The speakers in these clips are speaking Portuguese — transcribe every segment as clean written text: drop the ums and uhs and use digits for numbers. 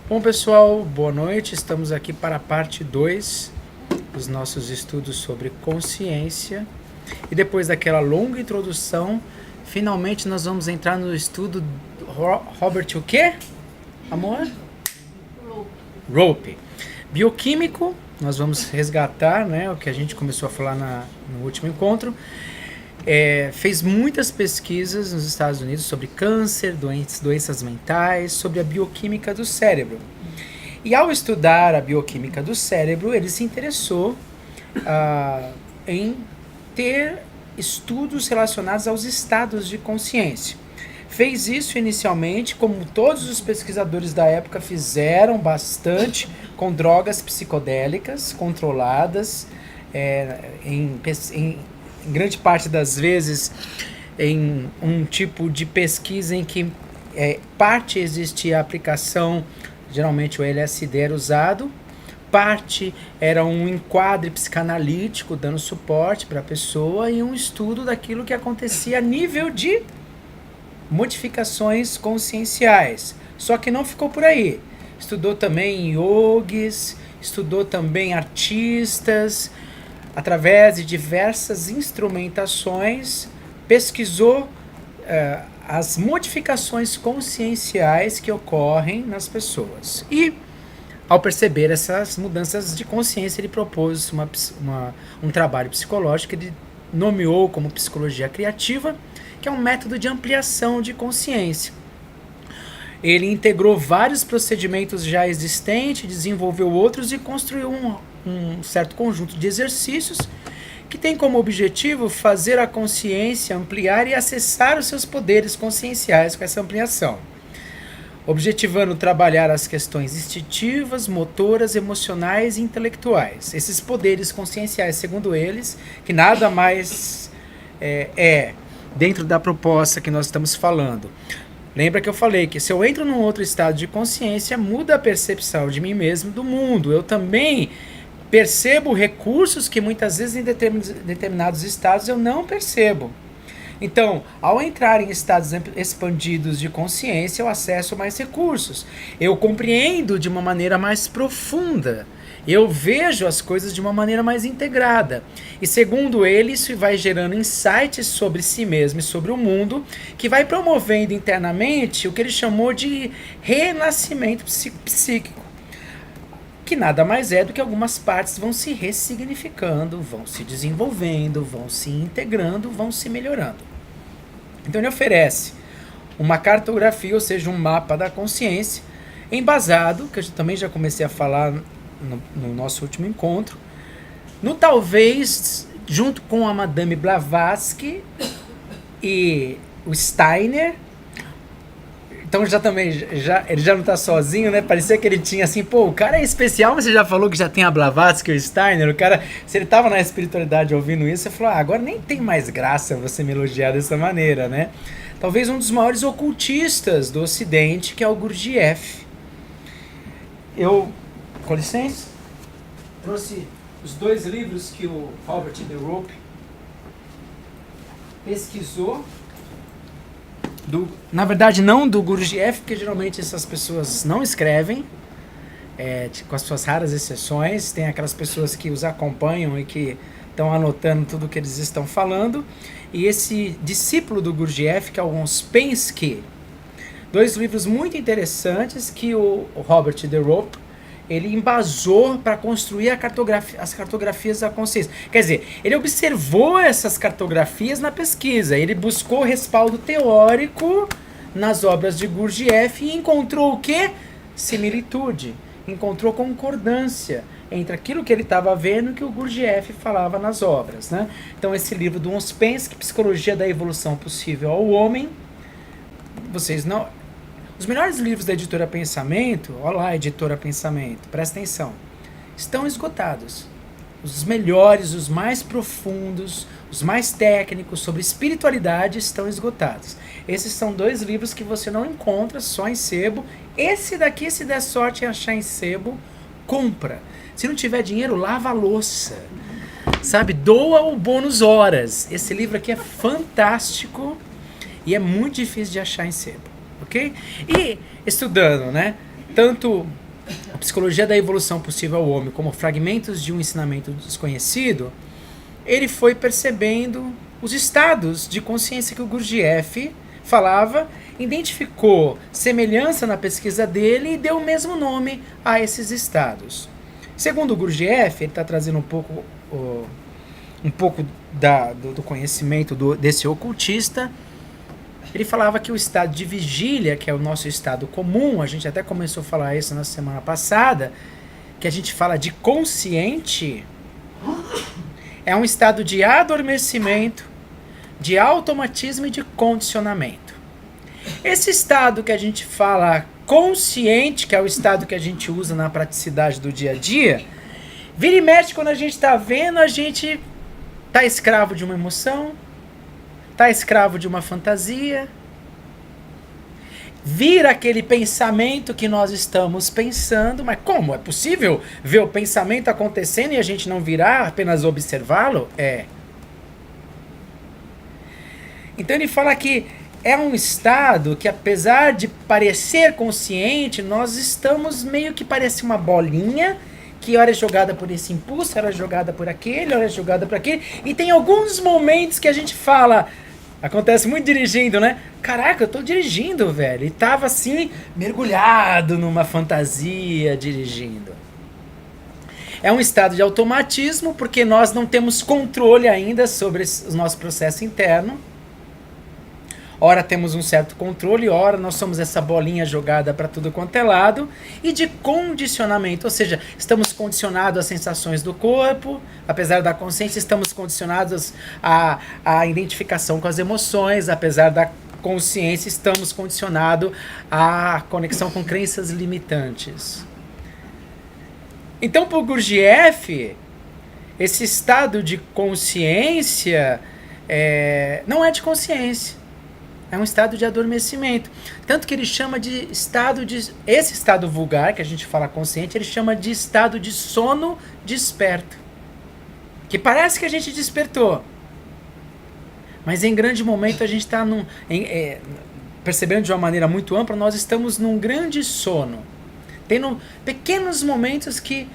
Bom, pessoal, boa noite. Estamos aqui para a parte 2 dos nossos estudos sobre consciência. E depois daquela longa introdução, finalmente nós vamos entrar no estudo do Robert o quê? Amor? Rope. Bioquímico, nós vamos resgatar, né, o que a gente começou a falar no último encontro. Fez muitas pesquisas nos Estados Unidos sobre câncer, doenças mentais, sobre a bioquímica do cérebro. E ao estudar a bioquímica do cérebro, ele se interessou em ter estudos relacionados aos estados de consciência. Fez isso inicialmente, como todos os pesquisadores da época fizeram bastante, com drogas psicodélicas controladas, em grande parte das vezes em um tipo de pesquisa em que parte existia a aplicação, geralmente o LSD era usado, parte era um enquadre psicanalítico dando suporte para a pessoa e um estudo daquilo que acontecia a nível de modificações conscienciais. Só que não ficou por aí. Estudou também yogis, estudou também artistas, através de diversas instrumentações, pesquisou as modificações conscienciais que ocorrem nas pessoas. E, ao perceber essas mudanças de consciência, ele propôs um trabalho psicológico que ele nomeou como psicologia criativa, que é um método de ampliação de consciência. Ele integrou vários procedimentos já existentes, desenvolveu outros e construiu um certo conjunto de exercícios que tem como objetivo fazer a consciência ampliar e acessar os seus poderes conscienciais com essa ampliação, objetivando trabalhar as questões instintivas, motoras, emocionais e intelectuais. Esses poderes conscienciais, segundo eles, que nada mais dentro da proposta que nós estamos falando. Lembra que eu falei que se eu entro num outro estado de consciência, muda a percepção de mim mesmo, do mundo. Eu também percebo recursos que muitas vezes em determinados estados eu não percebo. Então, ao entrar em estados expandidos de consciência, eu acesso mais recursos. Eu compreendo de uma maneira mais profunda. Eu vejo as coisas de uma maneira mais integrada. E segundo ele, isso vai gerando insights sobre si mesmo e sobre o mundo, que vai promovendo internamente o que ele chamou de renascimento psíquico. Que nada mais é do que algumas partes vão se ressignificando, vão se desenvolvendo, vão se integrando, vão se melhorando. Então ele oferece uma cartografia, ou seja, um mapa da consciência, embasado, que eu também já comecei a falar no nosso último encontro, no talvez, junto com a Madame Blavatsky e o Steiner. Então ele já não está sozinho, né? Parecia que ele tinha assim, pô, o cara é especial, mas você já falou que já tem a Blavatsky e o Steiner. O cara, se ele estava na espiritualidade ouvindo isso, você falou, agora nem tem mais graça você me elogiar dessa maneira, né? Talvez um dos maiores ocultistas do Ocidente, que é o Gurdjieff. Com licença, trouxe os dois livros que o Robert de Rope pesquisou. Na verdade, não do Gurdjieff, porque geralmente essas pessoas não escrevem, com as suas raras exceções. Tem aquelas pessoas que os acompanham e que estão anotando tudo o que eles estão falando. E esse discípulo do Gurdjieff, que é o Ouspensky, dois livros muito interessantes que o Robert de Rope ele embasou para construir as cartografias da consciência. Quer dizer, ele observou essas cartografias na pesquisa, ele buscou respaldo teórico nas obras de Gurdjieff e encontrou o quê? Similitude, encontrou concordância entre aquilo que ele estava vendo e que o Gurdjieff falava nas obras, né? Então esse livro do Ouspensky, Psicologia da Evolução Possível ao Homem, vocês não... Os melhores livros da Editora Pensamento, olha lá, Editora Pensamento, presta atenção, estão esgotados. Os melhores, os mais profundos, os mais técnicos sobre espiritualidade estão esgotados. Esses são dois livros que você não encontra só em sebo. Esse daqui, se der sorte em achar em sebo, compra. Se não tiver dinheiro, lava a louça. Sabe, doa o bônus horas. Esse livro aqui é fantástico e é muito difícil de achar em sebo. Ok? E estudando, né? tanto a Psicologia da Evolução Possível ao Homem como Fragmentos de um Ensinamento Desconhecido, ele foi percebendo os estados de consciência que o Gurdjieff falava, identificou semelhança na pesquisa dele e deu o mesmo nome a esses estados. Segundo o Gurdjieff, ele está trazendo um pouco do conhecimento desse ocultista. Ele falava que o estado de vigília, que é o nosso estado comum, a gente até começou a falar isso na semana passada, que a gente fala de consciente, é um estado de adormecimento, de automatismo e de condicionamento. Esse estado que a gente fala consciente, que é o estado que a gente usa na praticidade do dia a dia, vira e mexe quando a gente está vendo, a gente está escravo de uma emoção, está escravo de uma fantasia, vira aquele pensamento que nós estamos pensando, mas como? É possível ver o pensamento acontecendo e a gente não virar, apenas observá-lo? É. Então ele fala que é um estado que, apesar de parecer consciente, nós estamos meio que parece uma bolinha, que hora é jogada por esse impulso, hora é jogada por aquele, hora é jogada por aquele, e tem alguns momentos que a gente fala, acontece muito dirigindo, né? Caraca, eu tô dirigindo, velho. E tava assim, mergulhado numa fantasia dirigindo. É um estado de automatismo, porque nós não temos controle ainda sobre o nosso processo interno. Ora temos um certo controle, ora nós somos essa bolinha jogada para tudo quanto é lado. E de condicionamento, ou seja, estamos condicionados às sensações do corpo, apesar da consciência, estamos condicionados à identificação com as emoções, apesar da consciência, estamos condicionados à conexão com crenças limitantes. Então, para o Gurdjieff, esse estado de consciência não é de consciência. É um estado de adormecimento. Tanto que ele chama de estado de... Esse estado vulgar, que a gente fala consciente, ele chama de estado de sono desperto. Que parece que a gente despertou. Mas em grande momento a gente está percebendo de uma maneira muito ampla, nós estamos num grande sono. Tendo pequenos momentos que,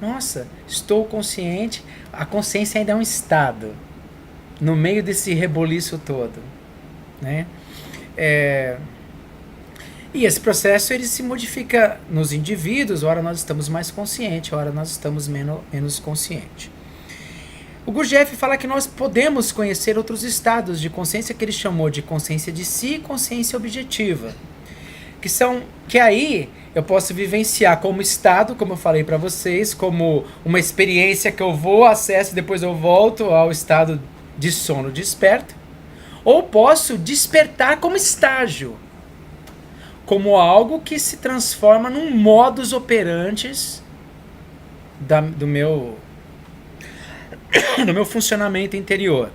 nossa, estou consciente. A consciência ainda é um estado. No meio desse reboliço todo. Né? E esse processo ele se modifica nos indivíduos, ora nós estamos mais conscientes, ora nós estamos menos conscientes. O Gurdjieff fala que nós podemos conhecer outros estados de consciência que ele chamou de consciência de si e consciência objetiva, que aí eu posso vivenciar como estado, como eu falei para vocês, como uma experiência que eu vou, acesso e depois eu volto ao estado de sono desperto. Ou posso despertar como estágio, como algo que se transforma num modus operantes do meu funcionamento interior.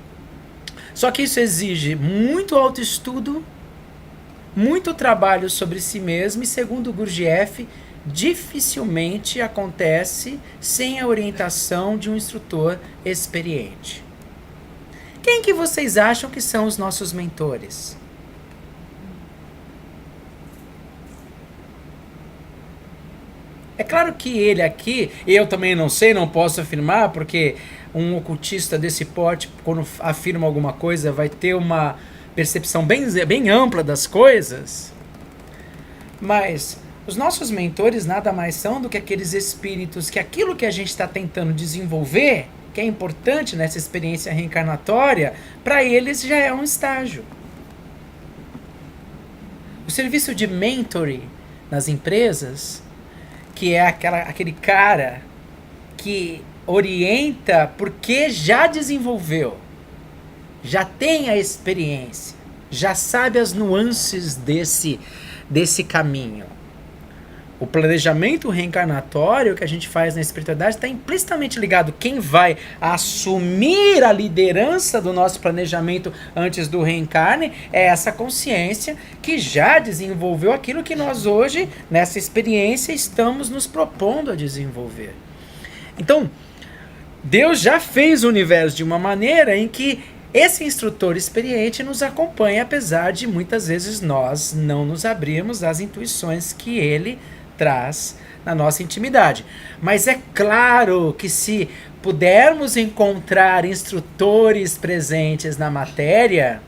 Só que isso exige muito autoestudo, muito trabalho sobre si mesmo e, segundo o Gurdjieff, dificilmente acontece sem a orientação de um instrutor experiente. Quem que vocês acham que são os nossos mentores? É claro que ele aqui, eu também não sei, não posso afirmar, porque um ocultista desse porte, quando afirma alguma coisa, vai ter uma percepção bem ampla das coisas. Mas os nossos mentores nada mais são do que aqueles espíritos que aquilo que a gente está tentando desenvolver, que é importante nessa experiência reencarnatória, para eles já é um estágio. O serviço de mentoring nas empresas, que é aquele cara que orienta porque já desenvolveu, já tem a experiência, já sabe as nuances desse caminho. O planejamento reencarnatório que a gente faz na espiritualidade está implicitamente ligado. Quem vai assumir a liderança do nosso planejamento antes do reencarne é essa consciência que já desenvolveu aquilo que nós hoje, nessa experiência, estamos nos propondo a desenvolver. Então, Deus já fez o universo de uma maneira em que esse instrutor experiente nos acompanha, apesar de muitas vezes nós não nos abrirmos às intuições que ele traz na nossa intimidade. Mas é claro que se pudermos encontrar instrutores presentes na matéria,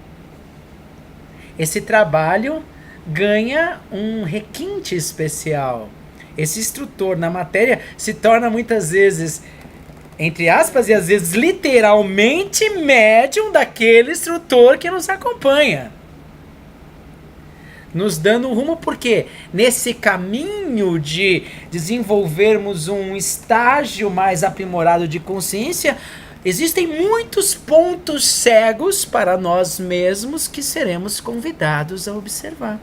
esse trabalho ganha um requinte especial. Esse instrutor na matéria se torna muitas vezes, entre aspas, e às vezes literalmente médium daquele instrutor que nos acompanha. Nos dando um rumo, porque nesse caminho de desenvolvermos um estágio mais aprimorado de consciência, existem muitos pontos cegos para nós mesmos que seremos convidados a observar.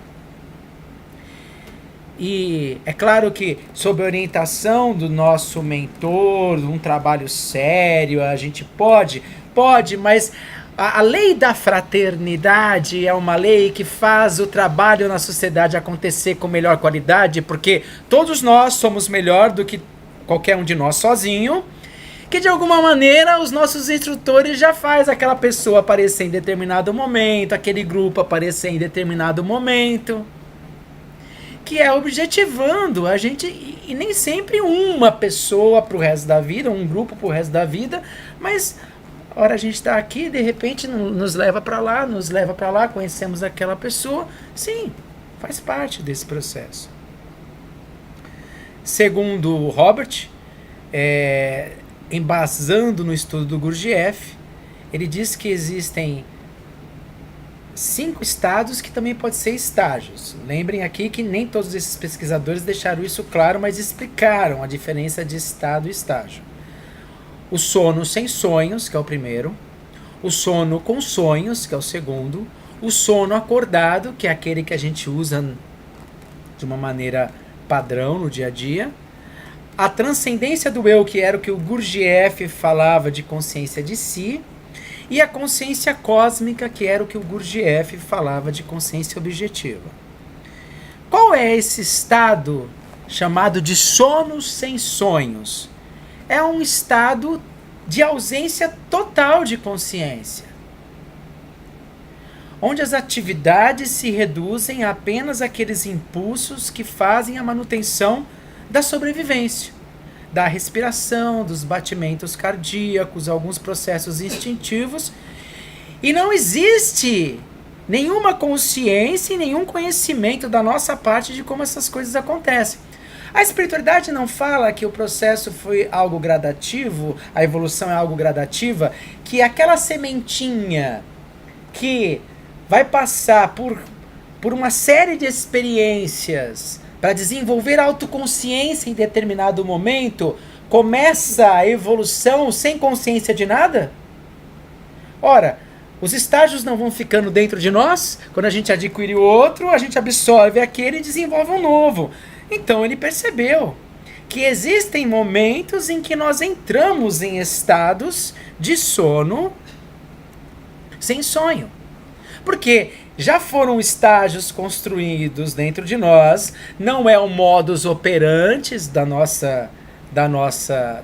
E é claro que, sob a orientação do nosso mentor, um trabalho sério, a gente pode, mas a lei da fraternidade é uma lei que faz o trabalho na sociedade acontecer com melhor qualidade, porque todos nós somos melhor do que qualquer um de nós sozinho, que de alguma maneira os nossos instrutores já faz aquela pessoa aparecer em determinado momento, aquele grupo aparecer em determinado momento, que é objetivando a gente, e nem sempre uma pessoa para o resto da vida, um grupo para o resto da vida, mas ora a gente está aqui, de repente nos leva para lá, conhecemos aquela pessoa. Sim, faz parte desse processo. Segundo Robert, embasando no estudo do Gurdjieff, ele diz que existem 5 estados que também podem ser estágios. Lembrem aqui que nem todos esses pesquisadores deixaram isso claro, mas explicaram a diferença de estado e estágio. O sono sem sonhos, que é o primeiro. O sono com sonhos, que é o segundo. O sono acordado, que é aquele que a gente usa de uma maneira padrão no dia a dia. A transcendência do eu, que era o que o Gurdjieff falava de consciência de si. E a consciência cósmica, que era o que o Gurdjieff falava de consciência objetiva. Qual é esse estado chamado de sono sem sonhos? É um estado de ausência total de consciência, onde as atividades se reduzem a apenas aqueles impulsos que fazem a manutenção da sobrevivência, da respiração, dos batimentos cardíacos, alguns processos instintivos, e não existe nenhuma consciência e nenhum conhecimento da nossa parte de como essas coisas acontecem. A espiritualidade não fala que o processo foi algo gradativo, a evolução é algo gradativa, que aquela sementinha que vai passar por uma série de experiências para desenvolver autoconsciência em determinado momento, começa a evolução sem consciência de nada? Ora, os estágios não vão ficando dentro de nós? Quando a gente adquire o outro, a gente absorve aquele e desenvolve um novo. Então ele percebeu que existem momentos em que nós entramos em estados de sono sem sonho. Porque já foram estágios construídos dentro de nós, não é o modus operandi do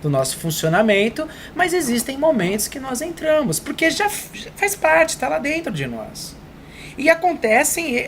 nosso funcionamento, mas existem momentos que nós entramos, porque já faz parte, está lá dentro de nós. E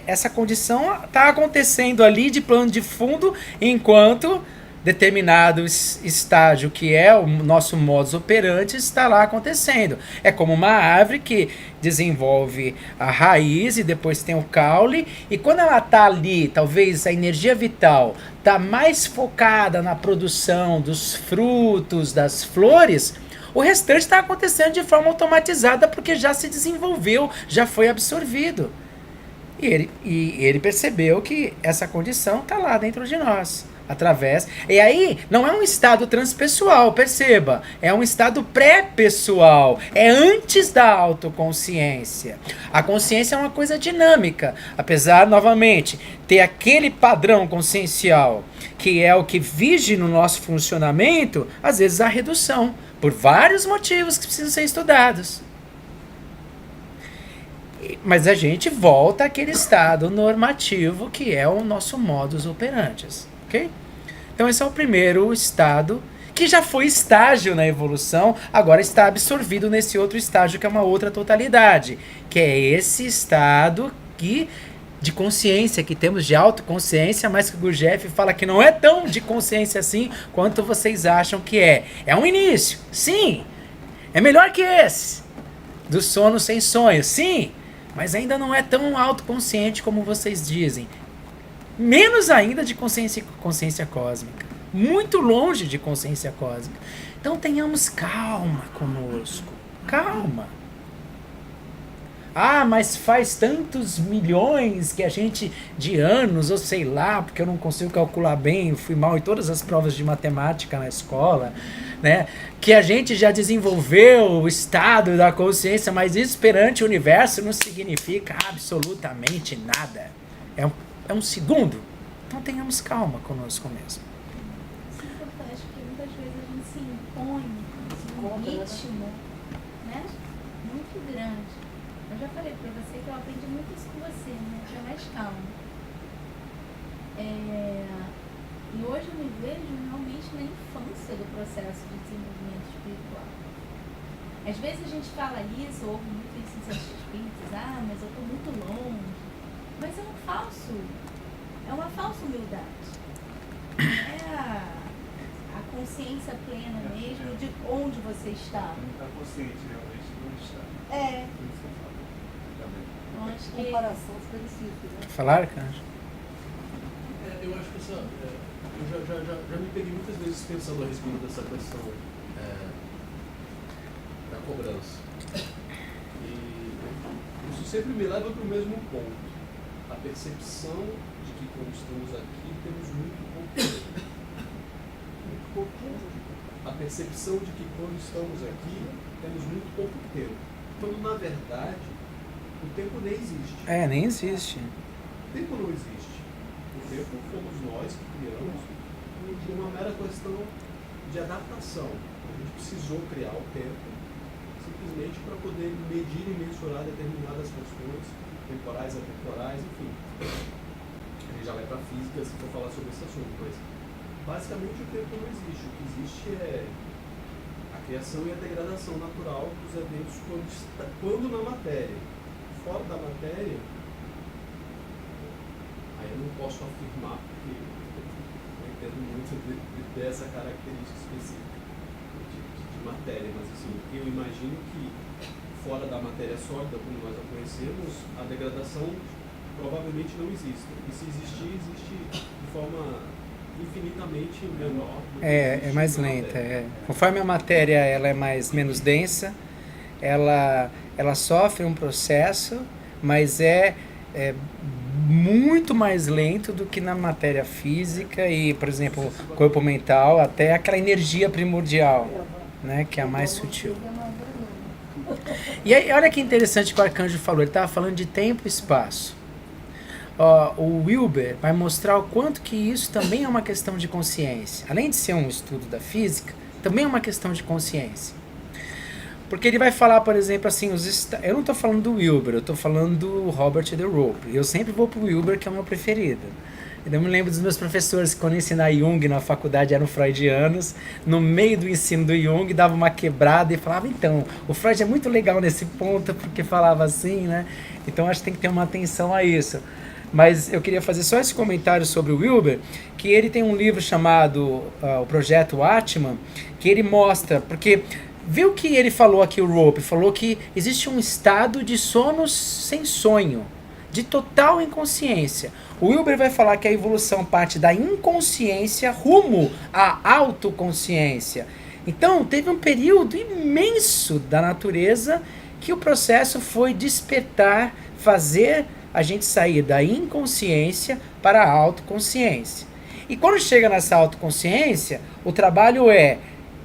essa condição está acontecendo ali de plano de fundo, enquanto determinado estágio, que é o nosso modus operandi, está lá acontecendo. É como uma árvore que desenvolve a raiz e depois tem o caule, e quando ela está ali, talvez a energia vital está mais focada na produção dos frutos, das flores, o restante está acontecendo de forma automatizada porque já se desenvolveu, já foi absorvido. E ele percebeu que essa condição está lá dentro de nós. E aí, não é um estado transpessoal, perceba. É um estado pré-pessoal. É antes da autoconsciência. A consciência é uma coisa dinâmica. Apesar, novamente, ter aquele padrão consciencial, que é o que vige no nosso funcionamento, às vezes há redução. Por vários motivos que precisam ser estudados. Mas a gente volta àquele estado normativo que é o nosso modus operandi. Okay? Então esse é o primeiro estado, que já foi estágio na evolução, agora está absorvido nesse outro estágio que é uma outra totalidade, que é esse estado que de consciência que temos, de autoconsciência, mas que o Gurdjieff fala que não é tão de consciência assim quanto vocês acham que é. É um início, sim. É melhor que esse, do sono sem sonho, sim. Mas ainda não é tão autoconsciente como vocês dizem. Menos ainda de consciência cósmica. Muito longe de consciência cósmica. Então tenhamos calma conosco. Calma. Ah, mas faz tantos milhões que a gente, de anos, ou sei lá, porque eu não consigo calcular bem, eu fui mal em todas as provas de matemática na escola, né? Que a gente já desenvolveu o estado da consciência, mas isso perante o universo não significa absolutamente nada. É um segundo. Então tenhamos calma conosco mesmo. Isso é importante, porque muitas vezes a gente se impõe um ritmo, né? Muito grande. Eu já falei pra você que eu aprendi muito isso com você, né? Fica mais calmo. E hoje eu me vejo realmente na infância do processo de desenvolvimento espiritual. Às vezes a gente fala isso, ouve muito isso em certos espíritos, mas eu estou muito longe. Mas é uma falsa humildade. É a consciência plena mesmo de onde você está. Não está consciente realmente de onde está. É. Por isso que eu falo. Eu acho que... Comparação específica, né? Falar, Arcanjo? Eu acho que eu já me peguei muitas vezes pensando a respeito dessa questão da cobrança. E isso sempre me leva para o mesmo ponto. A percepção de que quando estamos aqui temos muito pouco tempo. Muito pouco tempo. A percepção de que quando estamos aqui temos muito pouco tempo. Quando na verdade o tempo nem existe. Nem existe. O tempo não existe. O tempo fomos nós que criamos por uma mera questão de adaptação. A gente precisou criar o tempo simplesmente para poder medir e mensurar determinadas questões temporais, atemporais, enfim. A gente já vai para a física se for falar sobre esse assunto, mas basicamente o tempo não existe. O que existe é a criação e a degradação natural dos eventos quando na matéria. Fora da matéria, aí eu não posso afirmar, porque eu entendo muito dessa característica específica de matéria, mas assim, eu imagino que fora da matéria sólida, como nós a conhecemos, a degradação provavelmente não existe. E se existir, existe de forma infinitamente menor. É mais lenta. Conforme a matéria ela é menos densa, ela sofre um processo, mas é muito mais lento do que na matéria física e, por exemplo, corpo mental, até aquela energia primordial, né, que é a mais sutil. E aí, olha que interessante que o Arcanjo falou, ele estava falando de tempo e espaço. O Wilber vai mostrar o quanto que isso também é uma questão de consciência. Além de ser um estudo da física, também é uma questão de consciência. Porque ele vai falar, por exemplo, assim, eu não estou falando do Wilber, eu estou falando do Robert de Rope. Eu sempre vou para o Wilber, que é o meu preferido. Eu me lembro dos meus professores que quando ensinar Jung na faculdade eram freudianos. No meio do ensino do Jung dava uma quebrada e falava, então, o Freud é muito legal nesse ponto porque falava assim, né? Então acho que tem que ter uma atenção a isso. Mas eu queria fazer só esse comentário sobre o Wilber, que ele tem um livro chamado O Projeto Atman, que ele mostra, porque viu que ele falou aqui, o Rope, falou que existe um estado de sono sem sonho, de total inconsciência. O Wilber vai falar que a evolução parte da inconsciência rumo à autoconsciência. Então, teve um período imenso da natureza que o processo foi despertar, fazer a gente sair da inconsciência para a autoconsciência. E quando chega nessa autoconsciência, o trabalho é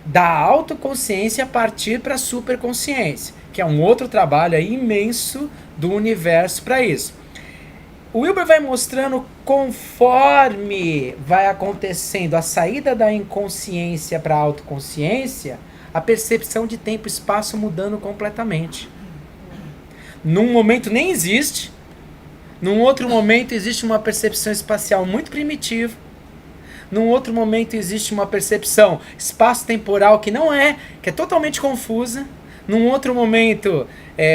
da autoconsciência partir para a superconsciência, que é um outro trabalho imenso do universo para isso. O Wilber vai mostrando conforme vai acontecendo a saída da inconsciência para a autoconsciência, a percepção de tempo e espaço mudando completamente. Num momento nem existe, num outro momento existe uma percepção espacial muito primitiva, num outro momento existe uma percepção espaço-temporal que é totalmente confusa, num outro momento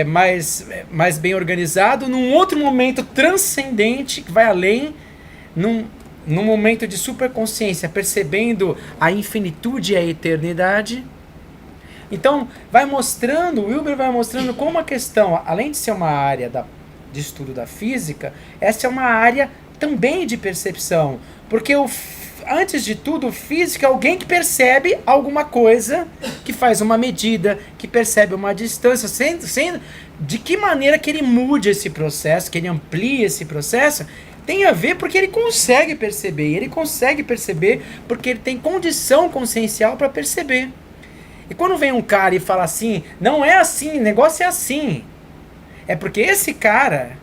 mais bem organizado, num outro momento transcendente, que vai além, num momento de superconsciência, percebendo a infinitude e a eternidade. Então, o Wilber vai mostrando como a questão, além de ser uma área de estudo da física, essa é uma área também de percepção. Porque, antes de tudo, o físico é alguém que percebe alguma coisa, que faz uma medida, que percebe uma distância, de que maneira que ele mude esse processo, que ele amplie esse processo, tem a ver porque ele consegue perceber. E ele consegue perceber porque ele tem condição consciencial para perceber. E quando vem um cara e fala assim, não é assim, o negócio é assim. É porque esse cara,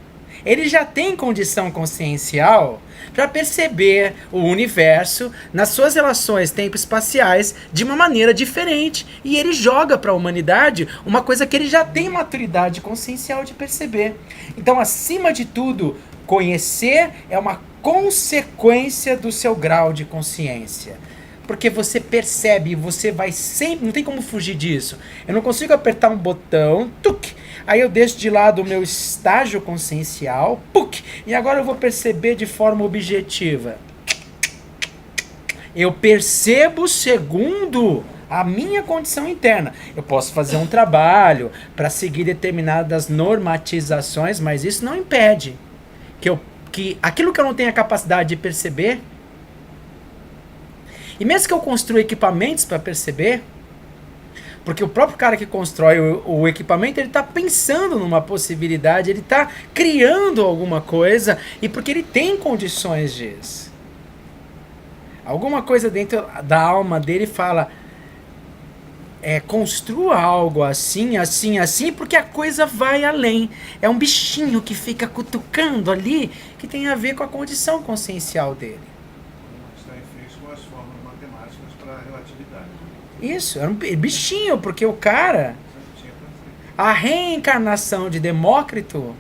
ele já tem condição consciencial para perceber o universo nas suas relações tempo-espaciais de uma maneira diferente. E ele joga para a humanidade uma coisa que ele já tem maturidade consciencial de perceber. Então, acima de tudo, conhecer é uma consequência do seu grau de consciência. Porque você percebe, você vai sempre, não tem como fugir disso. Eu não consigo apertar um botão, tuc, aí eu deixo de lado o meu estágio consciencial, puc, e agora eu vou perceber de forma objetiva. Eu percebo segundo a minha condição interna. Eu posso fazer um trabalho para seguir determinadas normatizações, mas isso não impede que aquilo que eu não tenho a capacidade de perceber, e mesmo que eu construa equipamentos para perceber, porque o próprio cara que constrói o equipamento, ele está pensando numa possibilidade, ele está criando alguma coisa, e porque ele tem condições disso. Alguma coisa dentro da alma dele fala, construa algo assim, assim, assim, porque a coisa vai além. É um bichinho que fica cutucando ali, que tem a ver com a condição consciencial dele. Isso, era um bichinho, porque o cara, a reencarnação de Demócrito,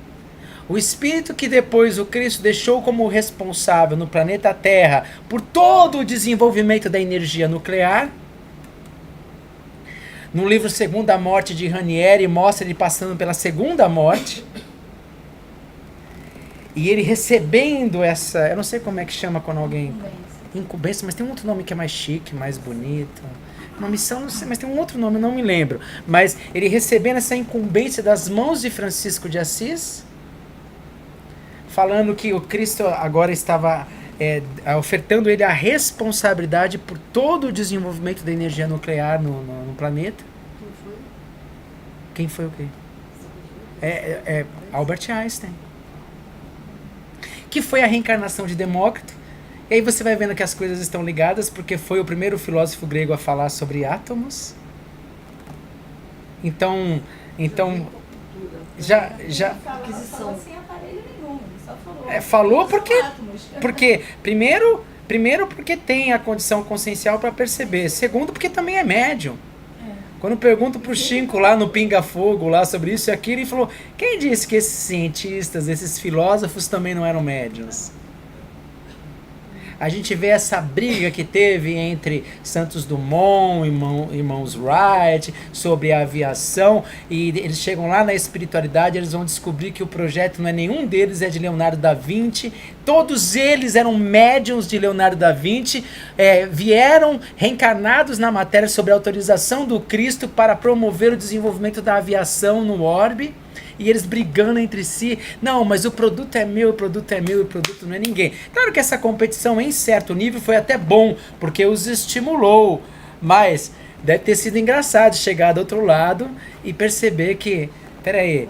o espírito que depois o Cristo deixou como responsável no planeta Terra por todo o desenvolvimento da energia nuclear. No livro Segunda Morte de Ranieri, mostra ele passando pela segunda morte. E ele recebendo essa, eu não sei como é que chama quando alguém... Incumbência, mas tem um outro nome que é mais chique, mais bonito. Uma missão, não sei, mas tem um outro nome, não me lembro. Mas ele recebendo essa incumbência das mãos de Francisco de Assis, falando que o Cristo agora estava ofertando ele a responsabilidade por todo o desenvolvimento da energia nuclear no planeta. Quem foi o quê? Albert Einstein. Que foi a reencarnação de Demócrito. E aí você vai vendo que as coisas estão ligadas, porque foi o primeiro filósofo grego a falar sobre átomos. Então já falou sem aparelho nenhum, ele só falou. Falou porque primeiro porque tem a condição consciencial para perceber. Segundo, porque também é médium. Quando eu pergunto pro Chico lá no Pinga Fogo lá sobre isso e aquilo, ele falou: quem disse que esses cientistas, esses filósofos também não eram médiuns? A gente vê essa briga que teve entre Santos Dumont, irmãos Wright, sobre a aviação, e eles chegam lá na espiritualidade, eles vão descobrir que o projeto não é nenhum deles, é de Leonardo da Vinci. Todos eles eram médiuns de Leonardo da Vinci, vieram reencarnados na matéria sobre a autorização do Cristo para promover o desenvolvimento da aviação no orbe. E eles brigando entre si. Não, mas o produto é meu, o produto é meu, o produto não é ninguém. Claro que essa competição em certo nível foi até bom, porque os estimulou. Mas deve ter sido engraçado chegar do outro lado e perceber que, peraí,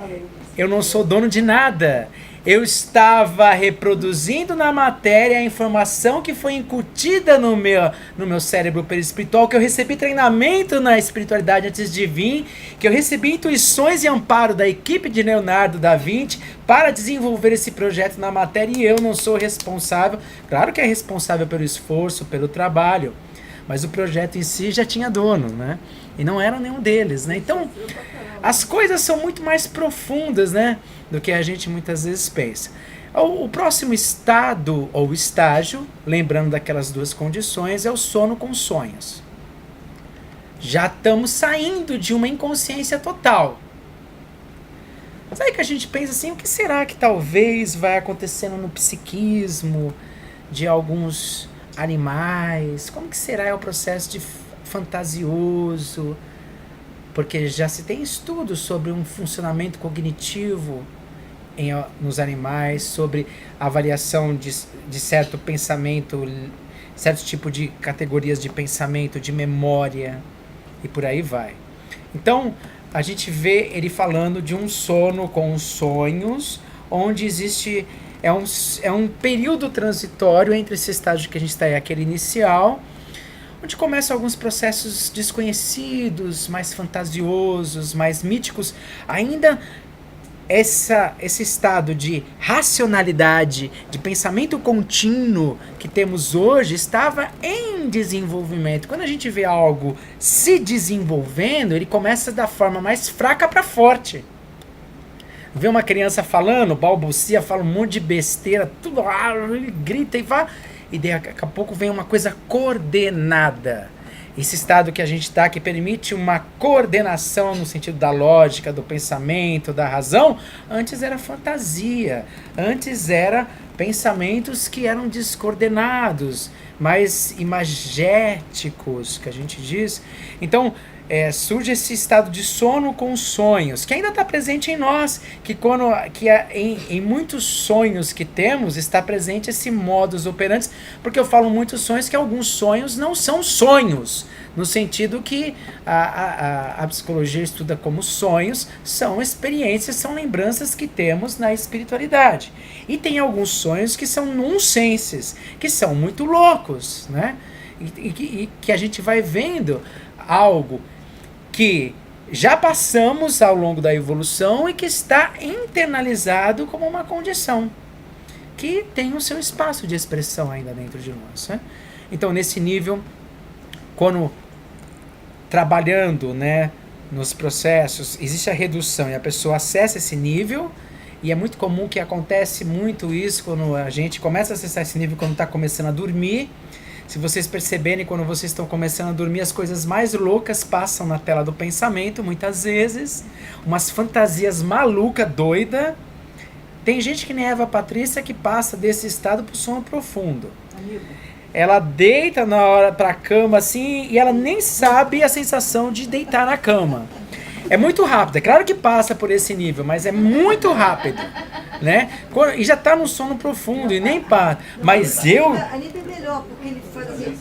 eu não sou dono de nada. Eu estava reproduzindo na matéria a informação que foi incutida no meu cérebro perispiritual, que eu recebi treinamento na espiritualidade antes de vir, que eu recebi intuições e amparo da equipe de Leonardo da Vinci para desenvolver esse projeto na matéria, e eu não sou responsável. Claro que é responsável pelo esforço, pelo trabalho, mas o projeto em si já tinha dono, né? E não era nenhum deles, né? Então, as coisas são muito mais profundas, né, do que a gente muitas vezes pensa. O próximo estado ou estágio, lembrando daquelas duas condições, é o sono com sonhos. Já estamos saindo de uma inconsciência total. Sabe que a gente pensa assim, o que será que talvez vai acontecendo no psiquismo de alguns animais? Como que será o processo de fantasioso? Porque já se tem estudos sobre um funcionamento cognitivo nos animais, sobre a avaliação de certo pensamento, certo tipo de categorias de pensamento, de memória, e por aí vai. Então, a gente vê ele falando de um sono com sonhos, onde existe... É um período transitório entre esse estágio que a gente está aí, aquele inicial, onde começam alguns processos desconhecidos, mais fantasiosos, mais míticos. Ainda esse estado de racionalidade, de pensamento contínuo que temos hoje, estava em desenvolvimento. Quando a gente vê algo se desenvolvendo, ele começa da forma mais fraca para forte. Vê uma criança falando, balbucia, fala um monte de besteira, tudo, ele grita e vai, e daqui a pouco vem uma coisa coordenada. Esse estado que a gente está, que permite uma coordenação no sentido da lógica, do pensamento, da razão, antes era fantasia, antes era pensamentos que eram descoordenados, mais imagéticos, que a gente diz. Então, surge esse estado de sono com sonhos, que ainda está presente em nós, em muitos sonhos que temos está presente esse modus operandi, porque eu falo muitos sonhos que alguns sonhos não são sonhos, no sentido que a psicologia estuda como sonhos, são experiências, são lembranças que temos na espiritualidade. E tem alguns sonhos que são nonsenses, que são muito loucos, né? E que a gente vai vendo algo que já passamos ao longo da evolução e que está internalizado como uma condição, que tem o seu espaço de expressão ainda dentro de nós, né? Então, nesse nível, quando trabalhando, né, nos processos, existe a redução e a pessoa acessa esse nível, e é muito comum que acontece muito isso quando a gente começa a acessar esse nível quando está começando a dormir. Se vocês perceberem, quando vocês estão começando a dormir, as coisas mais loucas passam na tela do pensamento, muitas vezes. Umas fantasias malucas, doidas. Tem gente que nem a Eva Patrícia que passa desse estado para o sono profundo. Amigo. Ela deita na hora pra cama assim e ela nem sabe a sensação de deitar na cama. É muito rápido, é claro que passa por esse nível, mas é muito rápido, né? E já tá no sono profundo e nem para. Mas eu... A Anitta é melhor, porque ele fazia...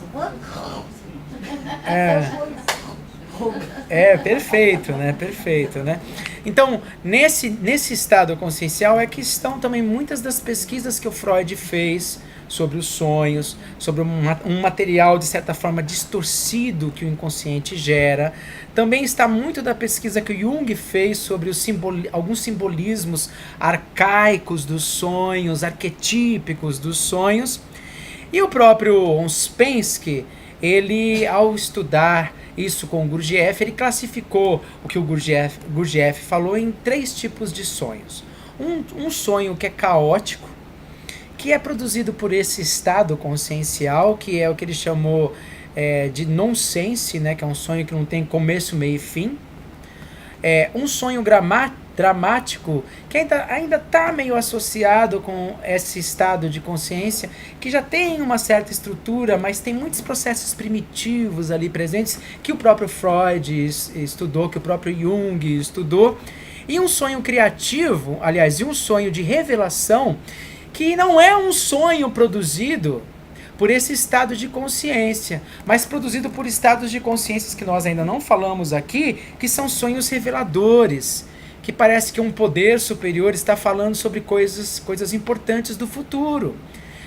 Perfeito, né? Perfeito, né? Então, nesse estado consciencial é que estão também muitas das pesquisas que o Freud fez sobre os sonhos, sobre um material de certa forma distorcido que o inconsciente gera. Também está muito da pesquisa que o Jung fez sobre alguns simbolismos arcaicos dos sonhos, arquetípicos dos sonhos. E o próprio Ouspensky, ele, ao estudar isso com o Gurdjieff, ele classificou o que o Gurdjieff falou em 3 tipos de sonhos. Um sonho que é caótico, que é produzido por esse estado consciencial, que é o que ele chamou de nonsense, né, que é um sonho que não tem começo, meio e fim. Um sonho dramático, que ainda está meio associado com esse estado de consciência, que já tem uma certa estrutura, mas tem muitos processos primitivos ali presentes, que o próprio Freud estudou, que o próprio Jung estudou. E um sonho criativo, aliás, e um sonho de revelação, que não é um sonho produzido por esse estado de consciência, mas produzido por estados de consciências que nós ainda não falamos aqui, que são sonhos reveladores, que parece que um poder superior está falando sobre coisas importantes do futuro.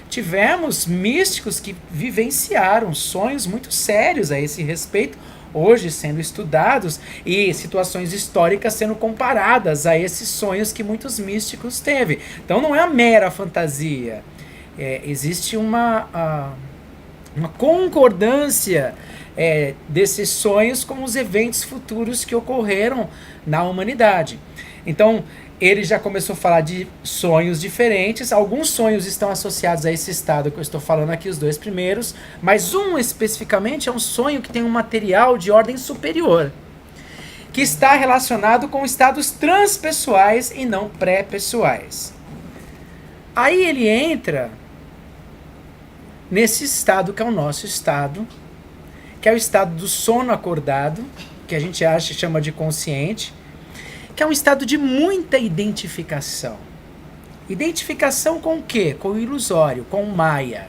Tivemos místicos que vivenciaram sonhos muito sérios a esse respeito, hoje sendo estudados, e situações históricas sendo comparadas a esses sonhos que muitos místicos teve. Então não é a mera fantasia. Existe uma concordância desses sonhos com os eventos futuros que ocorreram na humanidade. Então, ele já começou a falar de sonhos diferentes. Alguns sonhos estão associados a esse estado que eu estou falando aqui, os 2 primeiros, mas um especificamente é um sonho que tem um material de ordem superior, que está relacionado com estados transpessoais e não pré-pessoais. Aí ele entra nesse estado que é o nosso estado, que é o estado do sono acordado, que a gente chama de consciente, que é um estado de muita identificação. Identificação com o quê? Com o ilusório, com o Maya.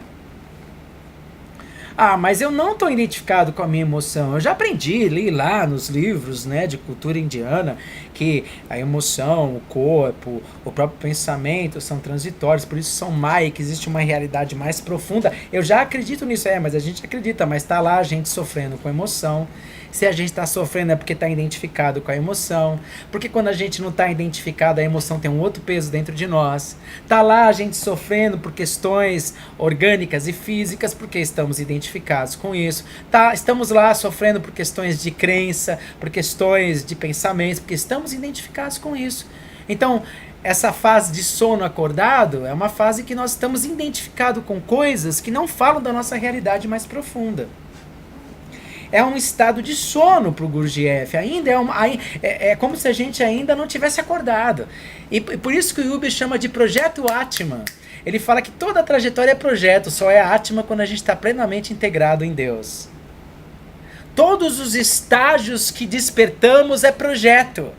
Ah, mas eu não estou identificado com a minha emoção. Eu já aprendi, li lá nos livros, né, de cultura indiana, que a emoção, o corpo, o próprio pensamento são transitórios, por isso são Maya, que existe uma realidade mais profunda. Eu já acredito nisso, mas a gente acredita, mas está lá a gente sofrendo com emoção. Se a gente está sofrendo é porque está identificado com a emoção. Porque quando a gente não está identificado, a emoção tem um outro peso dentro de nós. Está lá a gente sofrendo por questões orgânicas e físicas, porque estamos identificados com isso. Estamos lá sofrendo por questões de crença, por questões de pensamentos, porque estamos identificados com isso. Então, essa fase de sono acordado é uma fase que nós estamos identificados com coisas que não falam da nossa realidade mais profunda. É um estado de sono para o Gurdjieff. Ainda é como se a gente ainda não tivesse acordado. E por isso que o Yubi chama de projeto Atman. Ele fala que toda a trajetória é projeto, só é Atman quando a gente está plenamente integrado em Deus. Todos os estágios que despertamos é projeto.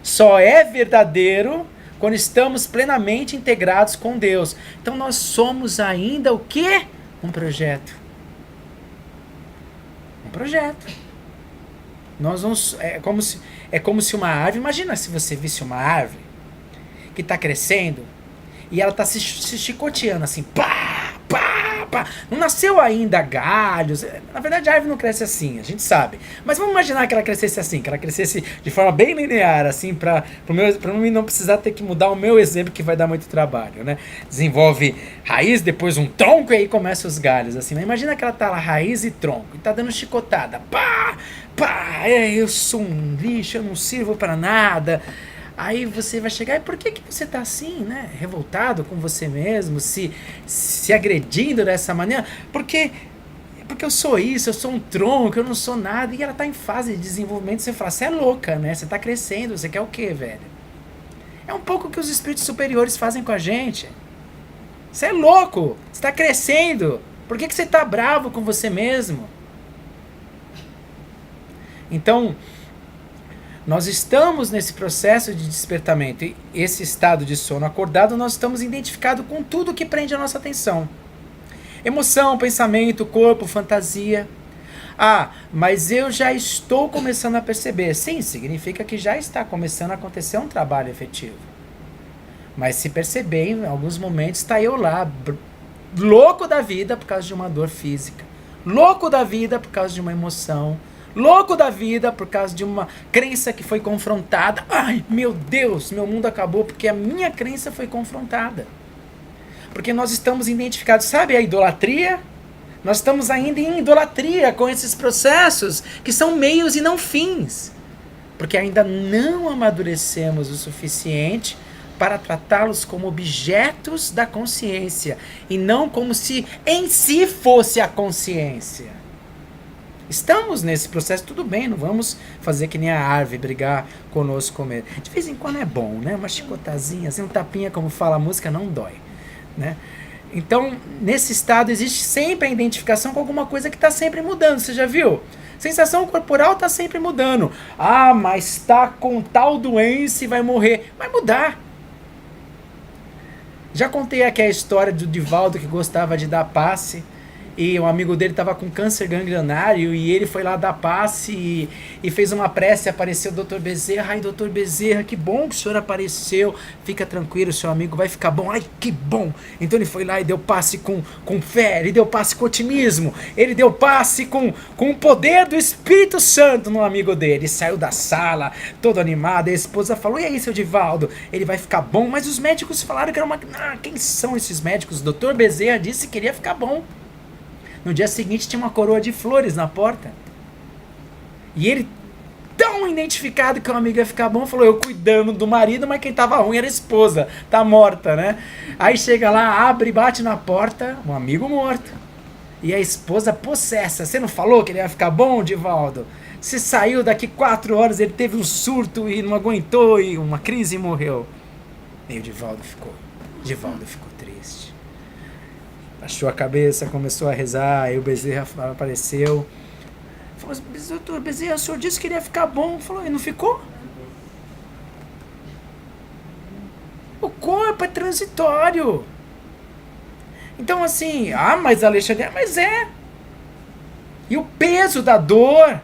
Só é verdadeiro quando estamos plenamente integrados com Deus. Então nós somos ainda o quê? Um projeto. Projeto. Nós vamos, é como se uma árvore, imagina se você visse uma árvore que está crescendo e ela está se chicoteando assim, pá, pá, pá. Não nasceu ainda galhos. Na verdade a árvore não cresce assim, a gente sabe. Mas vamos imaginar que ela crescesse assim, que ela crescesse de forma bem linear, assim, para mim não precisar ter que mudar o meu exemplo, que vai dar muito trabalho, né? Desenvolve raiz, depois um tronco e aí começa os galhos, assim. Mas imagina que ela tá lá, raiz e tronco, e tá dando chicotada, pá, pá, eu sou um lixo, eu não sirvo para nada. Aí você vai chegar, e por que você tá assim, né? Revoltado com você mesmo, se agredindo dessa maneira? Porque eu sou isso, eu sou um tronco, eu não sou nada. E ela tá em fase de desenvolvimento, você fala, você é louca, né? Você tá crescendo, você quer o quê, velho? É um pouco o que os espíritos superiores fazem com a gente. Você é louco, você tá crescendo. Por que você tá bravo com você mesmo? Então, nós estamos nesse processo de despertamento, e esse estado de sono acordado, nós estamos identificados com tudo que prende a nossa atenção. Emoção, pensamento, corpo, fantasia. Ah, mas eu já estou começando a perceber. Sim, significa que já está começando a acontecer um trabalho efetivo. Mas se perceber, em alguns momentos, está eu lá, louco da vida por causa de uma dor física. Louco da vida por causa de uma emoção. Louco da vida por causa de uma crença que foi confrontada. Ai, meu Deus, meu mundo acabou porque a minha crença foi confrontada. Porque nós estamos identificados, sabe a idolatria? Nós estamos ainda em idolatria com esses processos que são meios e não fins. Porque ainda não amadurecemos o suficiente para tratá-los como objetos da consciência e não como se em si fosse a consciência. Estamos nesse processo, tudo bem, não vamos fazer que nem a árvore, brigar conosco mesmo. De vez em quando é bom, né? Uma chicotazinha, assim, um tapinha, como fala a música, não dói, né? Então, nesse estado existe sempre a identificação com alguma coisa que está sempre mudando, você já viu? Sensação corporal está sempre mudando. Ah, mas está com tal doença e vai morrer. Vai mudar. Já contei aqui a história do Divaldo que gostava de dar passe. E um amigo dele estava com câncer ganglionário e ele foi lá dar passe e fez uma prece, apareceu o Dr. Bezerra. Ai, Dr. Bezerra, que bom que o senhor apareceu. Fica tranquilo, seu amigo vai ficar bom. Ai, que bom. Então ele foi lá e deu passe com fé, ele deu passe com otimismo, ele deu passe com o poder do Espírito Santo no amigo dele. Ele saiu da sala, todo animado, e a esposa falou, e aí, seu Divaldo, ele vai ficar bom? Mas os médicos falaram que era uma... Ah, quem são esses médicos? O Dr. Bezerra disse que queria ficar bom. No dia seguinte tinha uma coroa de flores na porta. E ele tão identificado que o amigo ia ficar bom, falou, eu cuidando do marido, mas quem tava ruim era a esposa, tá morta, né? Aí chega lá, abre, bate na porta, um amigo morto. E a esposa possessa, você não falou que ele ia ficar bom, Divaldo? Você saiu daqui 4 horas, ele teve um surto e não aguentou, e uma crise e morreu. E o Divaldo ficou triste. Baixou a cabeça, começou a rezar, aí o Bezerra apareceu. Falou assim, doutor Bezerra, o senhor disse que ele ia ficar bom. Falou, e não ficou? O corpo é transitório. Então assim, mas Alexandre, mas é. E o peso da dor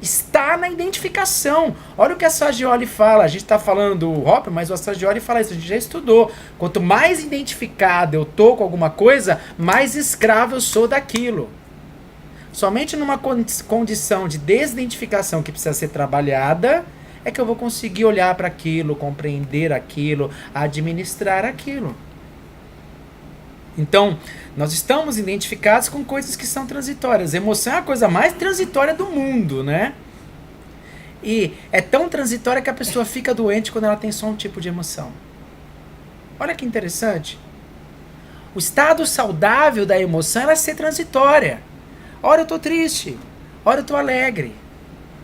está na identificação. Olha o que a Saggioli fala. A gente está falando do Hopper, mas o Saggioli fala isso, a gente já estudou. Quanto mais identificado eu tô com alguma coisa, mais escravo eu sou daquilo. Somente numa condição de desidentificação que precisa ser trabalhada, é que eu vou conseguir olhar para aquilo, compreender aquilo, administrar aquilo. Então, nós estamos identificados com coisas que são transitórias. A emoção é a coisa mais transitória do mundo, né? E é tão transitória que a pessoa fica doente quando ela tem só um tipo de emoção. Olha que interessante. O estado saudável da emoção é ser transitória. Ora eu tô triste, ora eu tô alegre,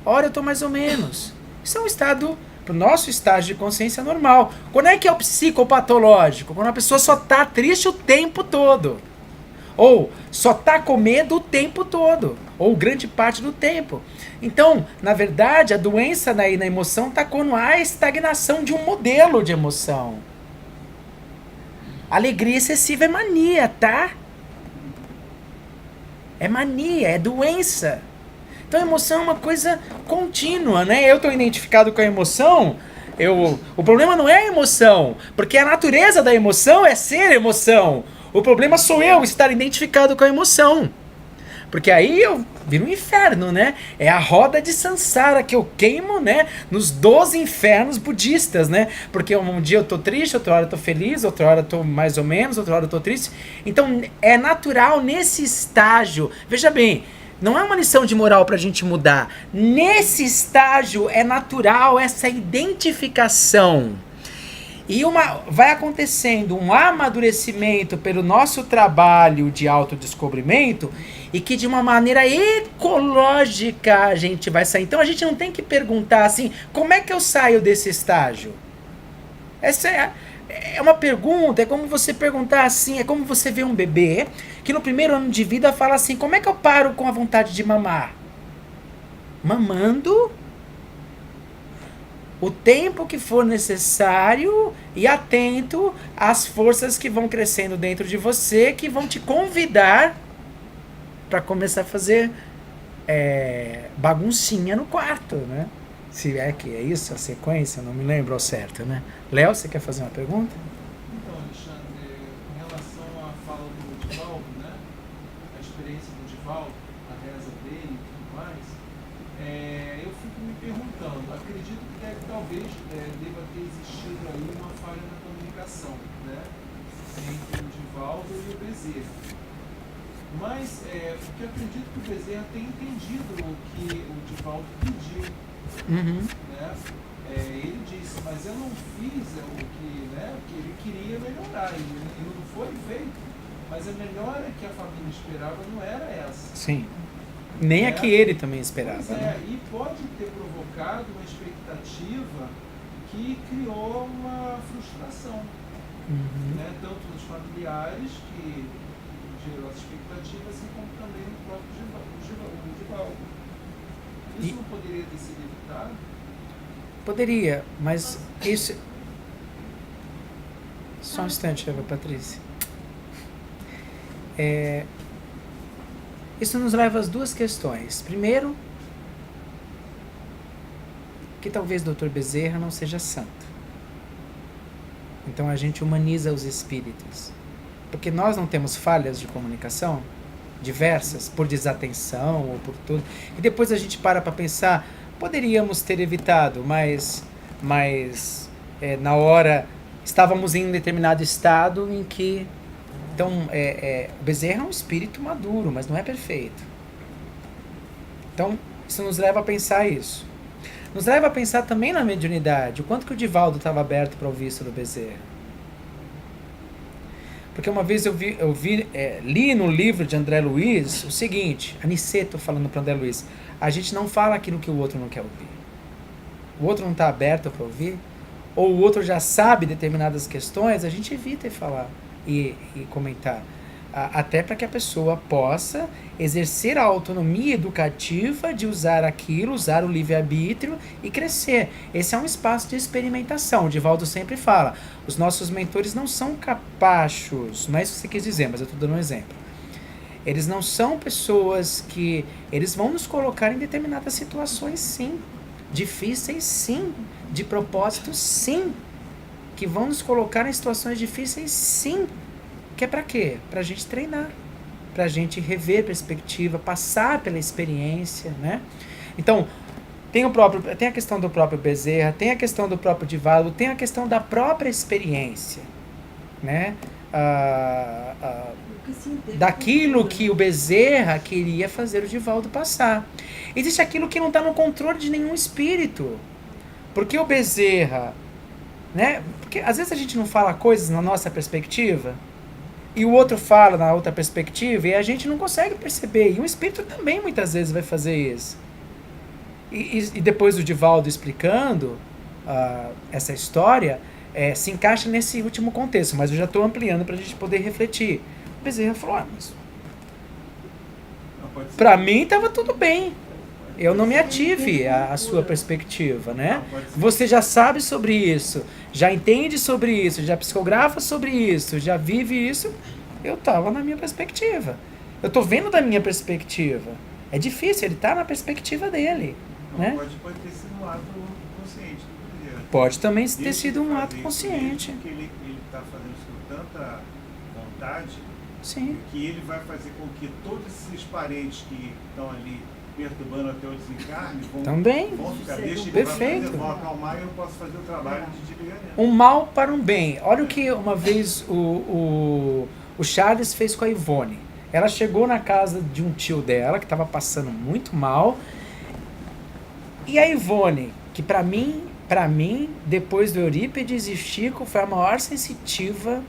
ora eu tô mais ou menos. Isso é um estado, pro nosso estágio de consciência normal. Quando é que é o psicopatológico? Quando a pessoa só tá triste o tempo todo. Ou só tá com medo o tempo todo. Ou grande parte do tempo. Então, na verdade, a doença na emoção tá quando há estagnação de um modelo de emoção. Alegria excessiva é mania, tá? É mania, é doença. Então a emoção é uma coisa contínua, né? Eu estou identificado com a emoção, o problema não é a emoção, porque a natureza da emoção é ser emoção. O problema sou eu estar identificado com a emoção. Porque aí eu viro um inferno, né? É a roda de Sansara que eu queimo, né? Nos 12 infernos budistas, né? Porque um dia eu tô triste, outra hora eu tô feliz, outra hora eu tô mais ou menos, outra hora eu tô triste. Então é natural nesse estágio. Veja bem, não é uma lição de moral pra gente mudar. Nesse estágio é natural essa identificação. E vai acontecendo um amadurecimento pelo nosso trabalho de autodescobrimento e que de uma maneira ecológica a gente vai sair. Então a gente não tem que perguntar assim, como é que eu saio desse estágio? Essa é uma pergunta, é como você perguntar assim, é como você vê um bebê que no primeiro ano de vida fala assim, como é que eu paro com a vontade de mamar? Mamando o tempo que for necessário e atento às forças que vão crescendo dentro de você, que vão te convidar para começar a fazer baguncinha no quarto, né? Se é que é isso a sequência, não me lembro ao certo, né? Léo, você quer fazer uma pergunta? Então, Alexandre, em relação à fala do Divaldo, né? A experiência do Divaldo, a reza dele e tudo mais, eu fico me perguntando, acredito que talvez deva ter existido aí uma falha na comunicação, né? Entre o Divaldo e o Bezerra. Mas porque eu acredito que o Bezerra tem entendido o que o Divaldo pediu. Uhum. Né? Ele disse, mas eu não fiz o que ele queria melhorar, e não foi feito. Mas a melhora que a família esperava não era essa. Sim. Nem a que ele também esperava. Pois né? E pode ter provocado uma expectativa que criou uma frustração. Uhum. Né? Tanto nos familiares, que gerou essa expectativa, assim como também no próprio Divaldo. Isso não poderia ter sido evitado? Poderia, mas isso... Só um instante, Eva Patrícia. Isso nos leva às duas questões. Primeiro, que talvez o Dr. Bezerra não seja santo. Então a gente humaniza os espíritos. Porque nós não temos falhas de comunicação diversas, por desatenção ou por tudo. E depois a gente para pensar, poderíamos ter evitado, mas na hora estávamos em um determinado estado em que... Então, o Bezerra é um espírito maduro, mas não é perfeito. Então, isso nos leva a pensar isso. nos leva a pensar também na mediunidade. O quanto que o Divaldo estava aberto para ouvir isso do Bezerra. Porque uma vez li no livro de André Luiz o seguinte, Aniceto falando para André Luiz, a gente não fala aquilo que o outro não quer ouvir. O outro não está aberto para ouvir, ou o outro já sabe determinadas questões, a gente evita falar e comentar. Até para que a pessoa possa exercer a autonomia educativa de usar aquilo, usar o livre-arbítrio e crescer. Esse é um espaço de experimentação. O Divaldo sempre fala, os nossos mentores não são capachos, não é isso que você quis dizer, mas eu estou dando um exemplo. Eles não são pessoas que... Eles vão nos colocar em determinadas situações, sim. Difíceis, sim. De propósito, sim. Que vão nos colocar em situações difíceis, sim. Que é para quê? Para a gente treinar, para a gente rever perspectiva, passar pela experiência, né? Então, tem a questão do próprio Bezerra, tem a questão do próprio Divaldo, tem a questão da própria experiência, né? Daquilo que o Bezerra queria fazer o Divaldo passar. Existe aquilo que não está no controle de nenhum espírito. Porque o Bezerra, né? Porque às vezes a gente não fala coisas na nossa perspectiva, e o outro fala na outra perspectiva, e a gente não consegue perceber. E o espírito também muitas vezes vai fazer isso. E depois o Divaldo explicando essa história, se encaixa nesse último contexto, mas eu já estou ampliando para a gente poder refletir. O Bezerra falou, mas para mim estava tudo bem. Eu não me ative à sua perspectiva, né? Você já sabe sobre isso, já entende sobre isso, já psicografa sobre isso, já vive isso. Eu estava na minha perspectiva. Eu estou vendo da minha perspectiva. É difícil, ele está na perspectiva dele. Né? Pode ter sido um ato consciente. Pode também ter sido um ato consciente. Porque ele está fazendo isso com tanta vontade, sim, que ele vai fazer com que todos esses parentes que estão ali perturbando até o desencarne vão ficar, deixa perfeito. Vão acalmar e eu posso fazer o trabalho de desligamento. Um mal para um bem. Olha o que uma vez o Charles fez com a Ivone. Ela chegou na casa de um tio dela que estava passando muito mal. E a Ivone, que para mim, depois do Eurípides e Chico, foi a maior sensitiva,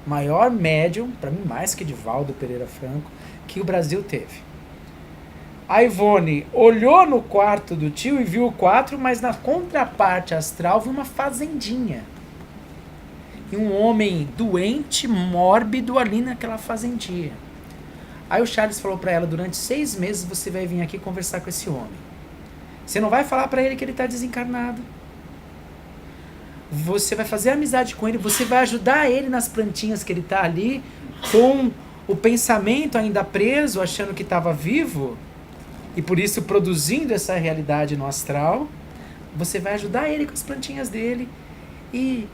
maior médium, para mim mais que Divaldo Pereira Franco, que o Brasil teve. A Ivone olhou no quarto do tio e viu o quarto, mas na contraparte astral viu uma fazendinha. E um homem doente, mórbido ali naquela fazendinha. Aí o Charles falou para ela, durante 6 meses você vai vir aqui conversar com esse homem. Você não vai falar para ele que ele está desencarnado. Você vai fazer amizade com ele, você vai ajudar ele nas plantinhas que ele está ali, com o pensamento ainda preso, achando que estava vivo, e por isso produzindo essa realidade no astral. Você vai ajudar ele com as plantinhas dele, e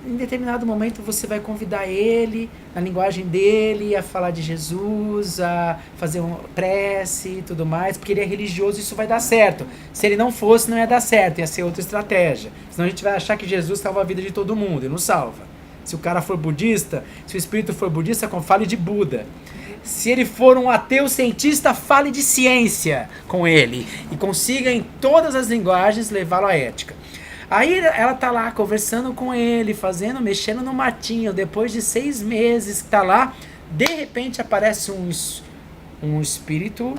em determinado momento você vai convidar ele, na linguagem dele, a falar de Jesus, a fazer uma prece e tudo mais, porque ele é religioso, isso vai dar certo. Se ele não fosse, não ia dar certo, ia ser outra estratégia. Senão a gente vai achar que Jesus salva a vida de todo mundo, e não salva. Se o cara for budista, se o espírito for budista, fale de Buda. Se ele for um ateu cientista, fale de ciência com ele, e consiga em todas as linguagens levá-lo à ética. Aí ela tá lá conversando com ele, mexendo no matinho, depois de 6 meses que tá lá, de repente aparece um espírito,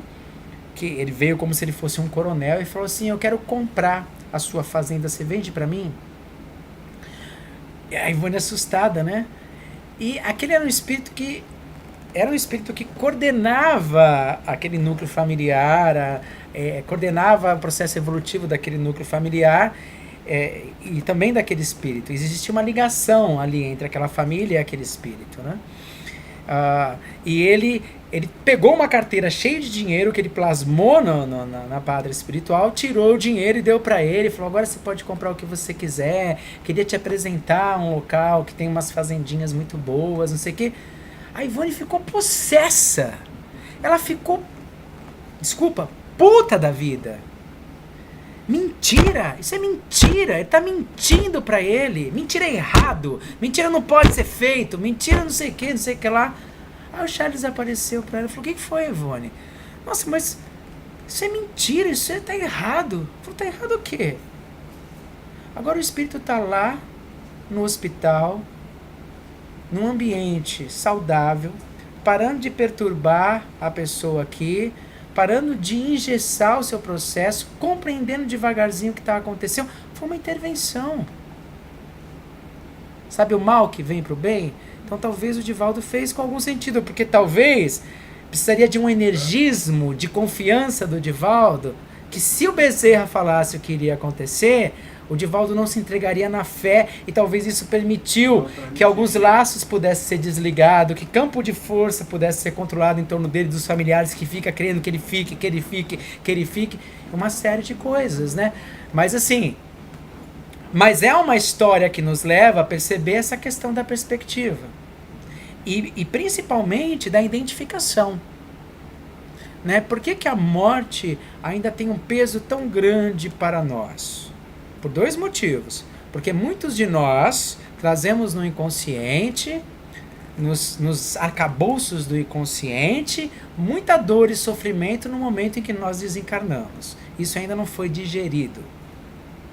que ele veio como se ele fosse um coronel, e falou assim, eu quero comprar a sua fazenda, você vende pra mim? E a Ivone assustada, né? E aquele era um espírito que coordenava aquele núcleo familiar, coordenava o processo evolutivo daquele núcleo familiar, e também daquele espírito. Existia uma ligação ali entre aquela família e aquele espírito, né? E ele pegou uma carteira cheia de dinheiro que ele plasmou na pátria espiritual, tirou o dinheiro e deu para ele, falou, agora você pode comprar o que você quiser, queria te apresentar um local que tem umas fazendinhas muito boas, não sei o quê. A Ivone ficou possessa. Ela ficou, puta da vida. Mentira, isso é mentira, ele tá mentindo pra ele, mentira é errado, mentira não pode ser feito, mentira não sei o que lá. Aí o Charles apareceu pra ela e falou, o que foi, Ivone? Nossa, mas Isso é mentira, isso está errado. Está errado o quê? Agora o espírito está lá, no hospital, num ambiente saudável, parando de perturbar a pessoa aqui, parando de engessar o seu processo, compreendendo devagarzinho o que está acontecendo. Foi uma intervenção. Sabe o mal que vem para o bem? Então talvez o Divaldo fez com algum sentido, porque talvez precisaria de um energismo, de confiança do Divaldo, que se o Bezerra falasse o que iria acontecer, o Divaldo não se entregaria na fé, e talvez isso permitiu que alguns laços pudessem ser desligados, que campo de força pudesse ser controlado em torno dele, dos familiares que fica crendo que ele fique, uma série de coisas, né? Mas assim, mas é uma história que nos leva a perceber essa questão da perspectiva. E principalmente da identificação. Né? Por que a morte ainda tem um peso tão grande para nós? Por 2 motivos. Porque muitos de nós trazemos no inconsciente, nos arcabouços do inconsciente, muita dor e sofrimento no momento em que nós desencarnamos. Isso ainda não foi digerido.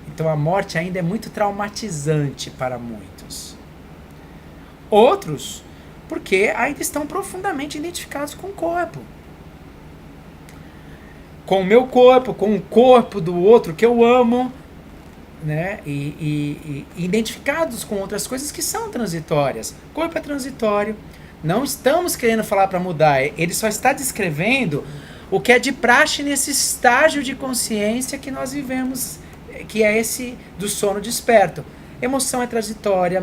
Então a morte ainda é muito traumatizante para muitos. Outros, porque ainda estão profundamente identificados com o corpo. Com o meu corpo, com o corpo do outro que eu amo, né? E identificados com outras coisas que são transitórias. O corpo é transitório. Não estamos querendo falar para mudar. Ele só está descrevendo o que é de praxe nesse estágio de consciência que nós vivemos, que é esse do sono desperto. Emoção é transitória,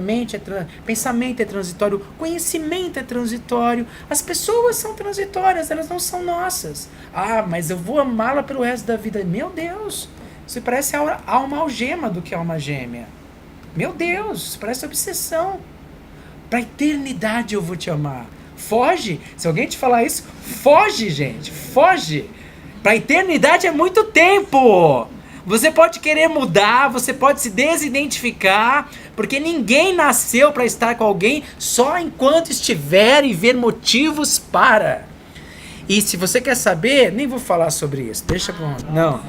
pensamento é transitório, conhecimento é transitório, as pessoas são transitórias, elas não são nossas. Ah, mas eu vou amá-la pelo resto da vida. Meu Deus, isso parece alma algema do que alma gêmea. Meu Deus, isso parece obsessão. Para a eternidade eu vou te amar. Foge, se alguém te falar isso, foge, gente, foge. Para a eternidade é muito tempo. Você pode querer mudar, você pode se desidentificar, porque ninguém nasceu para estar com alguém só enquanto estiver e ver motivos para. E se você quer saber, nem vou falar sobre isso. Deixa pra...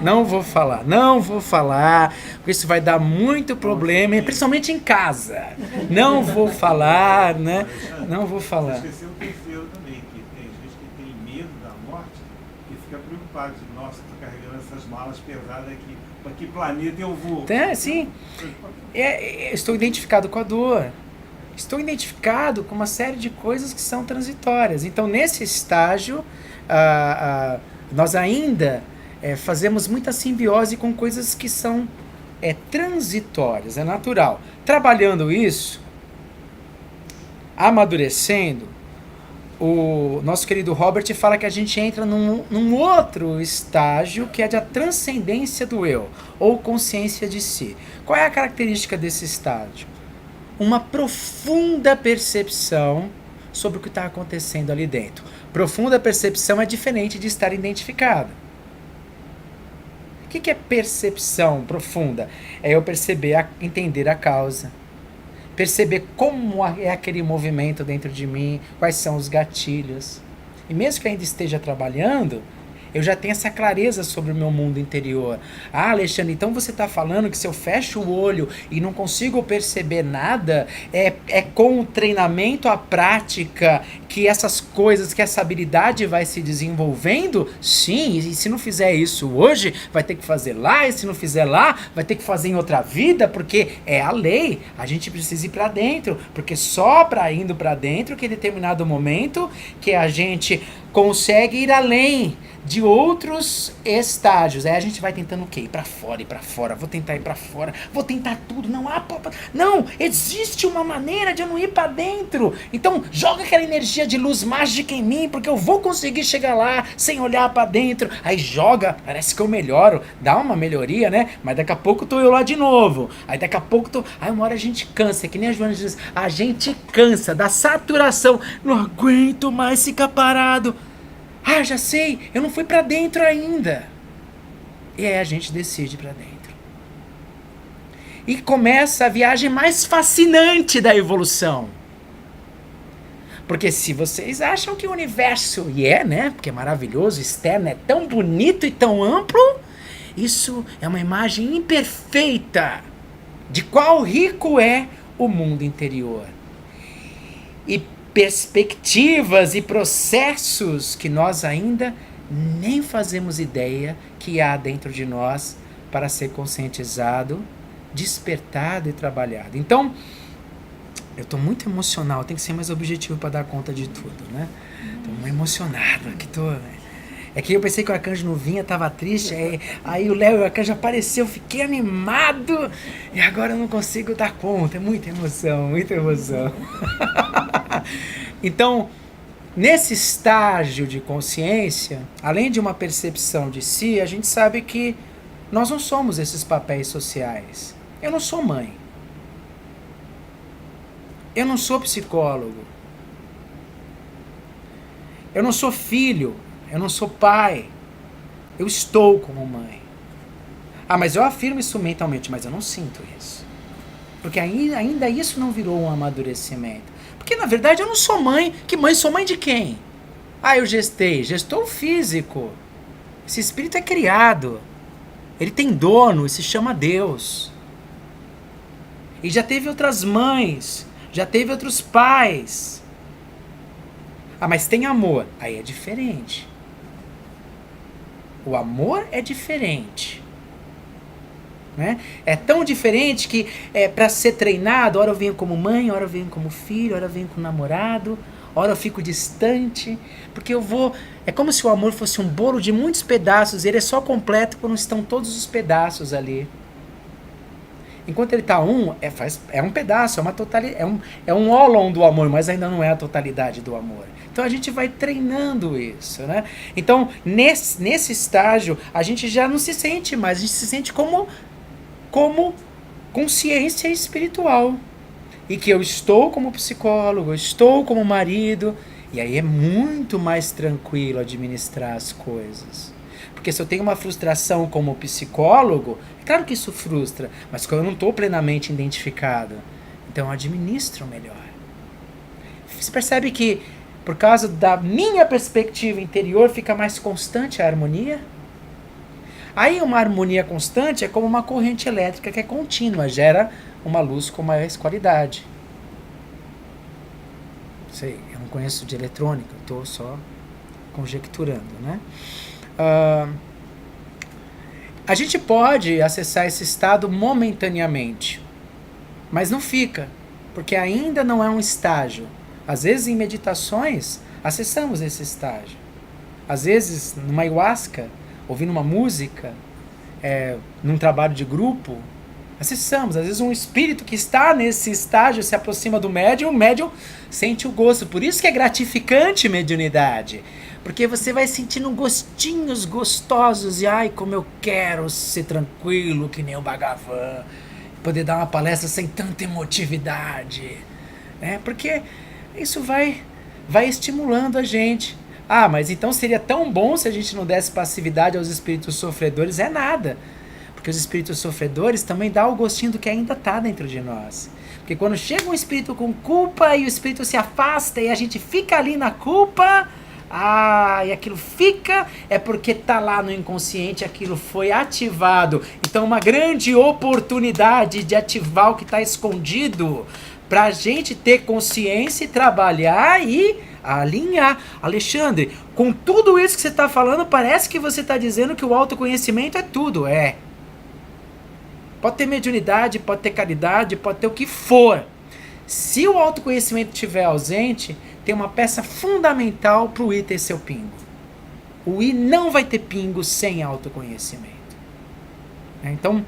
Não vou falar, porque isso vai dar muito problema, principalmente em casa. Não vou falar, né? Não vou falar. Você esqueceu o terceiro também, que tem gente que tem medo da morte, que fica preocupado de, nossa, estou carregando essas malas pesadas aqui, para que planeta eu vou? Sim. Estou identificado com a dor. Estou identificado com uma série de coisas que são transitórias. Então, nesse estágio, nós ainda fazemos muita simbiose com coisas que são transitórias, é natural. Trabalhando isso, amadurecendo, o nosso querido Robert fala que a gente entra num outro estágio, que é da transcendência do eu, ou consciência de si. Qual é a característica desse estágio? Uma profunda percepção sobre o que está acontecendo ali dentro. Profunda percepção é diferente de estar identificado. O que é percepção profunda? É eu perceber, entender a causa. Perceber como é aquele movimento dentro de mim, quais são os gatilhos. E mesmo que eu ainda esteja trabalhando, eu já tenho essa clareza sobre o meu mundo interior. Ah, Alexandre, então você está falando que se eu fecho o olho e não consigo perceber nada, é com o treinamento, a prática, que essas coisas, que essa habilidade vai se desenvolvendo? Sim, e se não fizer isso hoje, vai ter que fazer lá, e se não fizer lá, vai ter que fazer em outra vida, porque é a lei. A gente precisa ir para dentro, porque só indo para dentro que em determinado momento que a gente consegue ir além de outros estágios. Aí a gente vai tentando o quê? Ir pra fora, vou tentar ir pra fora, vou tentar tudo, não, existe uma maneira de eu não ir pra dentro, então joga aquela energia de luz mágica em mim, porque eu vou conseguir chegar lá sem olhar pra dentro. Aí joga, parece que eu melhoro, dá uma melhoria, né? Mas daqui a pouco tô eu lá de novo, aí daqui a pouco aí uma hora a gente cansa, que nem a Joana diz, a gente cansa da saturação, não aguento mais ficar parado. Ah, já sei, eu não fui pra dentro ainda. E aí a gente decide ir pra dentro. E começa a viagem mais fascinante da evolução. Porque se vocês acham que o universo, e é, né? Porque é maravilhoso, externo, é tão bonito e tão amplo, isso é uma imagem imperfeita de qual rico é o mundo interior. E perspectivas e processos que nós ainda nem fazemos ideia que há dentro de nós para ser conscientizado, despertado e trabalhado. Então, eu estou muito emocional, tem que ser mais objetivo para dar conta de tudo, né? Estou emocionado aqui, É que eu pensei que o arcanjo não vinha, estava triste, aí o Léo e o arcanjo apareceu, fiquei animado, e agora eu não consigo dar conta, é muita emoção, muita emoção. Então, nesse estágio de consciência, além de uma percepção de si, a gente sabe que nós não somos esses papéis sociais. Eu não sou mãe. Eu não sou psicólogo. Eu não sou filho. Eu não sou pai. Eu estou como mãe. Ah, mas eu afirmo isso mentalmente, mas eu não sinto isso. Porque ainda isso não virou um amadurecimento. Porque, na verdade, eu não sou mãe. Que mãe? Sou mãe de quem? Ah, eu gestei. Gestou o físico. Esse espírito é criado. Ele tem dono e se chama Deus. E já teve outras mães. Já teve outros pais. Ah, mas tem amor. Aí é diferente. O amor é diferente. Né? É tão diferente que para ser treinado, ora eu venho como mãe, ora eu venho como filho, ora eu venho com namorado, ora eu fico distante, porque eu vou... É como se o amor fosse um bolo de muitos pedaços, ele é só completo quando estão todos os pedaços ali. Enquanto ele está é um pedaço, é uma totalidade, é um ólon do amor, mas ainda não é a totalidade do amor. Então a gente vai treinando isso, né? Então nesse estágio a gente já não se sente mais, a gente se sente como consciência espiritual. E que eu estou como psicólogo, eu estou como marido, e aí é muito mais tranquilo administrar as coisas. Porque se eu tenho uma frustração como psicólogo, é claro que isso frustra, mas eu não estou plenamente identificado. Então eu administro melhor. Você percebe que, por causa da minha perspectiva interior, fica mais constante a harmonia? Aí uma harmonia constante é como uma corrente elétrica que é contínua, gera uma luz com mais qualidade. Sei, eu não conheço de eletrônica, estou só conjecturando, né? A gente pode acessar esse estado momentaneamente, mas não fica, porque ainda não é um estágio. Às vezes em meditações acessamos esse estágio. Às vezes numa ayahuasca, ouvindo uma música, num trabalho de grupo, acessamos. Às vezes um espírito que está nesse estágio se aproxima do médium, o médium sente o gosto. Por isso que é gratificante mediunidade. Porque você vai sentindo gostinhos gostosos e ai, como eu quero ser tranquilo, que nem o Bhagavan, poder dar uma palestra sem tanta emotividade. Porque isso vai estimulando a gente. Ah, mas então seria tão bom se a gente não desse passividade aos espíritos sofredores? É nada. Porque os espíritos sofredores também dão o gostinho do que ainda está dentro de nós. Porque quando chega um espírito com culpa e o espírito se afasta e a gente fica ali na culpa, e aquilo fica, é porque está lá no inconsciente, aquilo foi ativado. Então uma grande oportunidade de ativar o que está escondido, para a gente ter consciência e trabalhar e alinhar. Alexandre, com tudo isso que você está falando, parece que você está dizendo que o autoconhecimento é tudo. Pode ter mediunidade, pode ter caridade, pode ter o que for. Se o autoconhecimento estiver ausente, tem uma peça fundamental para o I ter seu pingo. O I não vai ter pingo sem autoconhecimento. Então,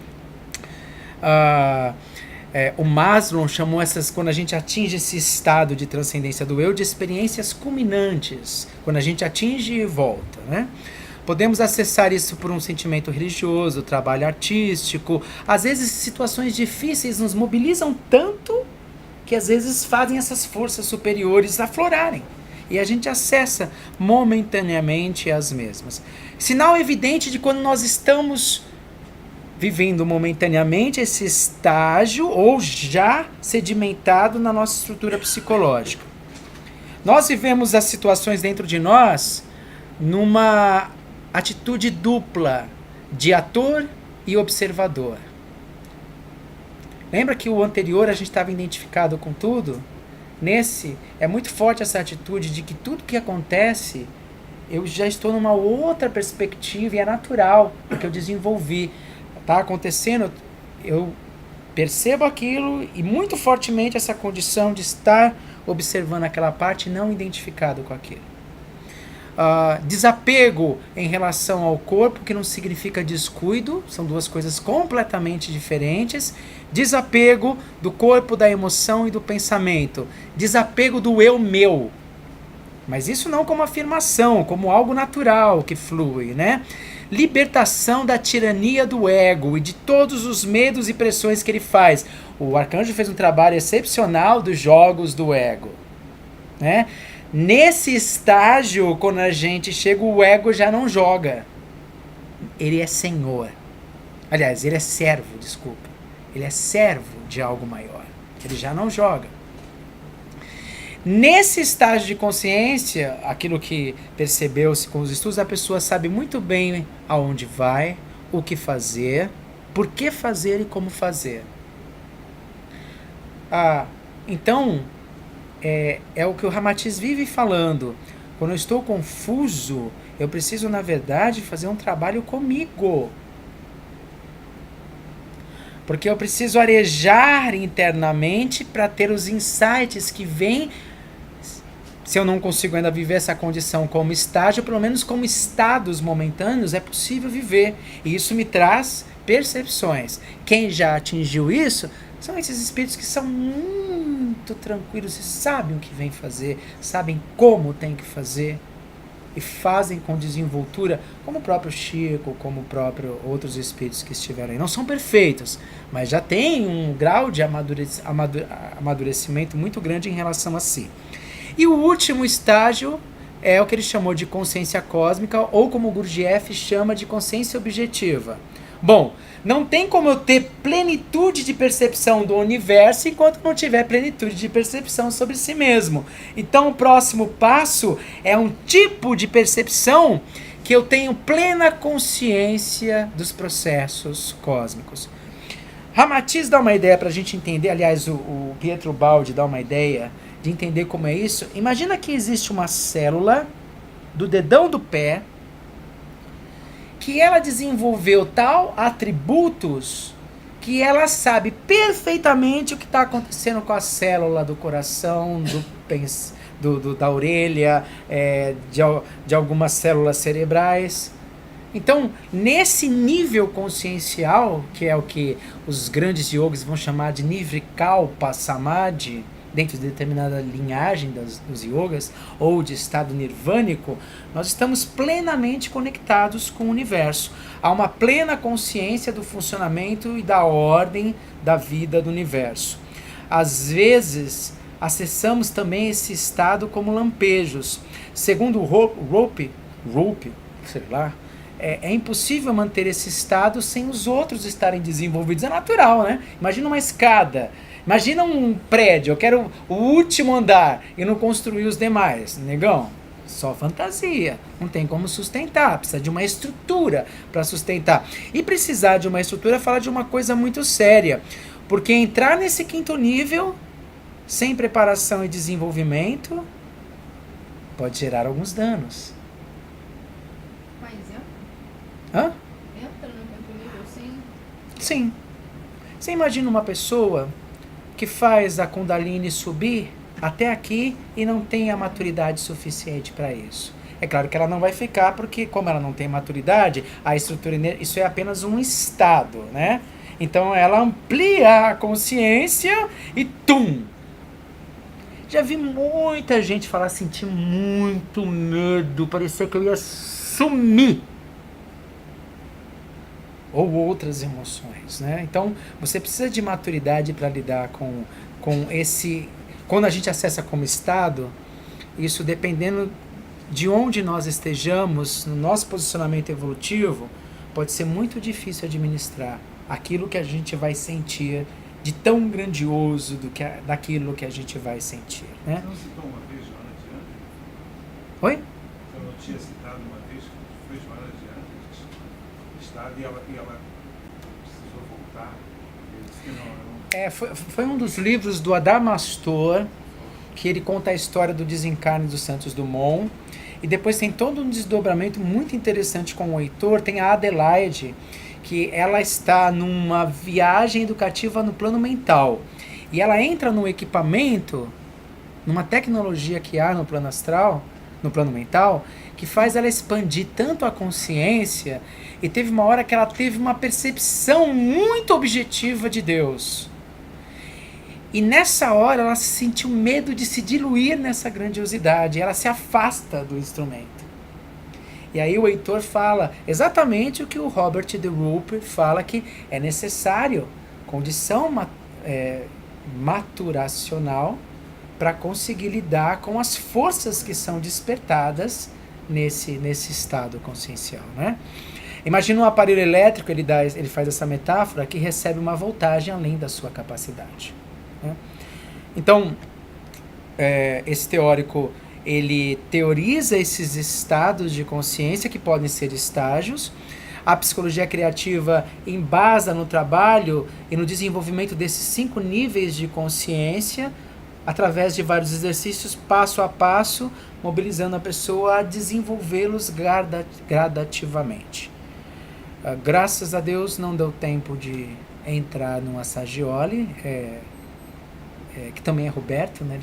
o Maslow chamou quando a gente atinge esse estado de transcendência do eu, de experiências culminantes. Quando a gente atinge e volta, né? Podemos acessar isso por um sentimento religioso, trabalho artístico. Às vezes, situações difíceis nos mobilizam tanto que às vezes fazem essas forças superiores aflorarem. E a gente acessa momentaneamente as mesmas. Sinal evidente de quando nós estamos vivendo momentaneamente esse estágio ou já sedimentado na nossa estrutura psicológica. Nós vivemos as situações dentro de nós numa atitude dupla de ator e observador. Lembra que o anterior a gente estava identificado com tudo? Nesse, é muito forte essa atitude de que tudo que acontece, eu já estou numa outra perspectiva e é natural, porque eu desenvolvi. Está acontecendo, eu percebo aquilo e muito fortemente essa condição de estar observando aquela parte não identificado com aquilo. Desapego em relação ao corpo, que não significa descuido, são duas coisas completamente diferentes. Desapego do corpo, da emoção e do pensamento. Desapego do eu meu. Mas isso não como afirmação, como algo natural que flui, né? Libertação da tirania do ego e de todos os medos e pressões que ele faz. O Arcanjo fez um trabalho excepcional dos jogos do ego, né? Nesse estágio, quando a gente chega, o ego já não joga. Ele é senhor. Aliás, ele é servo, desculpa. Ele é servo de algo maior. Ele já não joga. Nesse estágio de consciência, aquilo que percebeu-se com os estudos, a pessoa sabe muito bem aonde vai, o que fazer, por que fazer e como fazer. Então, é o que o Ramatiz vive falando. Quando eu estou confuso, eu preciso, na verdade, fazer um trabalho comigo. Porque eu preciso arejar internamente para ter os insights que vêm. Se eu não consigo ainda viver essa condição como estágio, pelo menos como estados momentâneos, é possível viver. E isso me traz percepções. Quem já atingiu isso são esses espíritos que são muito tranquilos e sabem o que vem fazer, sabem como tem que fazer e fazem com desenvoltura, como o próprio Chico, como o próprio outros espíritos que estiveram aí. Não são perfeitos, mas já tem um grau de amadurecimento muito grande em relação a si. E o último estágio é o que ele chamou de consciência cósmica, ou como o Gurdjieff chama de consciência objetiva. Bom, não tem como eu ter plenitude de percepção do universo enquanto não tiver plenitude de percepção sobre si mesmo. Então o próximo passo é um tipo de percepção que eu tenho plena consciência dos processos cósmicos. Ramatiz dá uma ideia para a gente entender, aliás, o Pietro Baldi dá uma ideia de entender como é isso. Imagina que existe uma célula do dedão do pé que ela desenvolveu tal atributos que ela sabe perfeitamente o que está acontecendo com a célula do coração, da orelha, de algumas células cerebrais. Então, nesse nível consciencial, que é o que os grandes yogis vão chamar de Nirvikalpa Samadhi, dentro de determinada linhagem dos yogas, ou de estado nirvânico, nós estamos plenamente conectados com o universo. Há uma plena consciência do funcionamento e da ordem da vida do universo. Às vezes, acessamos também esse estado como lampejos. Segundo o Rope, sei lá, é impossível manter esse estado sem os outros estarem desenvolvidos. É natural, né? Imagina uma escada. Imagina um prédio, eu quero o último andar e não construir os demais. Negão, só fantasia. Não tem como sustentar, precisa de uma estrutura para sustentar. E precisar de uma estrutura fala de uma coisa muito séria. Porque entrar nesse quinto nível, sem preparação e desenvolvimento, pode gerar alguns danos. Mas Hã? entra no quinto nível, sim? Sim. Você imagina uma pessoa que faz a Kundalini subir até aqui e não tem a maturidade suficiente para isso. É claro que ela não vai ficar, porque como ela não tem maturidade, a estrutura, isso é apenas um estado, né? Então ela amplia a consciência e tum! Já vi muita gente falar, sentir muito medo, parecia que eu ia sumir. Ou outras emoções, né? Então, você precisa de maturidade para lidar com esse... Quando a gente acessa como estado, isso dependendo de onde nós estejamos, no nosso posicionamento evolutivo, pode ser muito difícil administrar aquilo que a gente vai sentir de tão grandioso daquilo que a gente vai sentir, né? Não citou uma vez, Joana, Oi? Eu não tinha citado uma vez que foi Joana de Ângeles, estado, e ela precisou voltar. Eu disse que não. Foi um dos livros do Adamastor, que ele conta a história do desencarne dos Santos Dumont. E depois tem todo um desdobramento muito interessante com o Heitor. Tem a Adelaide, que ela está numa viagem educativa no plano mental. E ela entra num equipamento, numa tecnologia que há no plano astral, no plano mental, que faz ela expandir tanto a consciência. E teve uma hora que ela teve uma percepção muito objetiva de Deus. E nessa hora ela sentiu medo de se diluir nessa grandiosidade. Ela se afasta do instrumento. E aí o Heitor fala exatamente o que o Robert de Rupert fala, que é necessário condição maturacional para conseguir lidar com as forças que são despertadas nesse estado consciencial, né? Imagina um aparelho elétrico, ele faz essa metáfora, que recebe uma voltagem além da sua capacidade. Então, esse teórico, ele teoriza esses estados de consciência que podem ser estágios. A psicologia criativa embasa no trabalho e no desenvolvimento desses 5 níveis de consciência, através de vários exercícios, passo a passo, mobilizando a pessoa a desenvolvê-los gradativamente. Graças a Deus não deu tempo de entrar no Assagioli, que também é Roberto, né?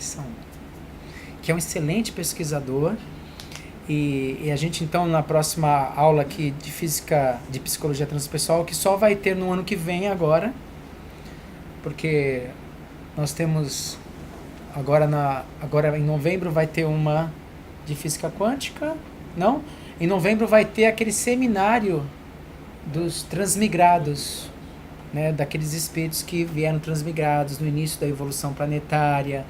Que é um excelente pesquisador, e a gente então na próxima aula aqui de física, de psicologia transpessoal, que só vai ter no ano que vem agora, porque nós temos agora em novembro vai ter uma de física quântica, não? Em novembro vai ter aquele seminário dos transmigrados, né, daqueles espíritos que vieram transmigrados no início da evolução planetária,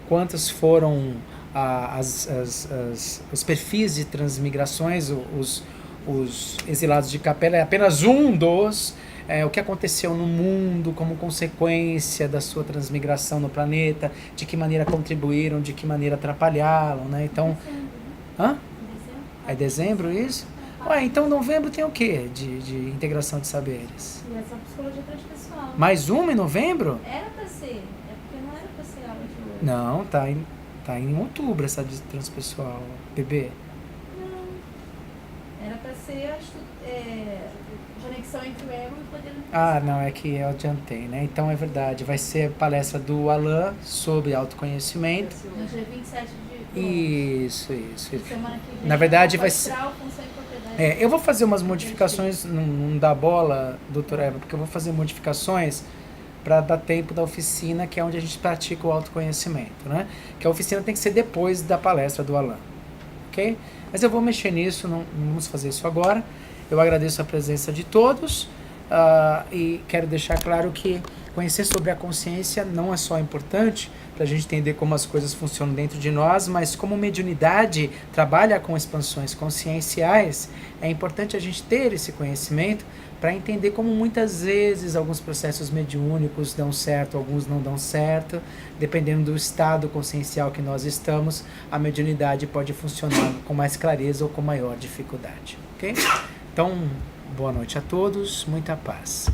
quantos foram os perfis de transmigrações, os exilados de Capela, é apenas um dos, o que aconteceu no mundo como consequência da sua transmigração no planeta, de que maneira contribuíram, de que maneira atrapalharam, né? Então, é dezembro isso? Ué, então novembro tem o quê de integração de saberes? E essa psicologia transpessoal. Mais uma em novembro? Era pra ser, porque não era pra ser aula de hoje. Não, tá em outubro essa de transpessoal, bebê. Não. Era pra ser conexão entre o ego e o poder do Não, é que eu adiantei, né? Então é verdade, vai ser a palestra do Alain sobre autoconhecimento. No dia 27 de Isso. semana que vem. Na verdade vai ser... Astral, função e propriedade. eu vou fazer umas modificações, não dá bola, doutora Eva, porque eu vou fazer modificações para dar tempo da oficina, que é onde a gente pratica o autoconhecimento, né? Que a oficina tem que ser depois da palestra do Alain, ok? Mas eu vou mexer nisso, não vamos fazer isso agora. Eu agradeço a presença de todos e quero deixar claro que conhecer sobre a consciência não é só importante para a gente entender como as coisas funcionam dentro de nós, mas como mediunidade trabalha com expansões conscienciais, é importante a gente ter esse conhecimento para entender como muitas vezes alguns processos mediúnicos dão certo, alguns não dão certo. Dependendo do estado consciencial que nós estamos, a mediunidade pode funcionar com mais clareza ou com maior dificuldade. Ok? Então, boa noite a todos, muita paz.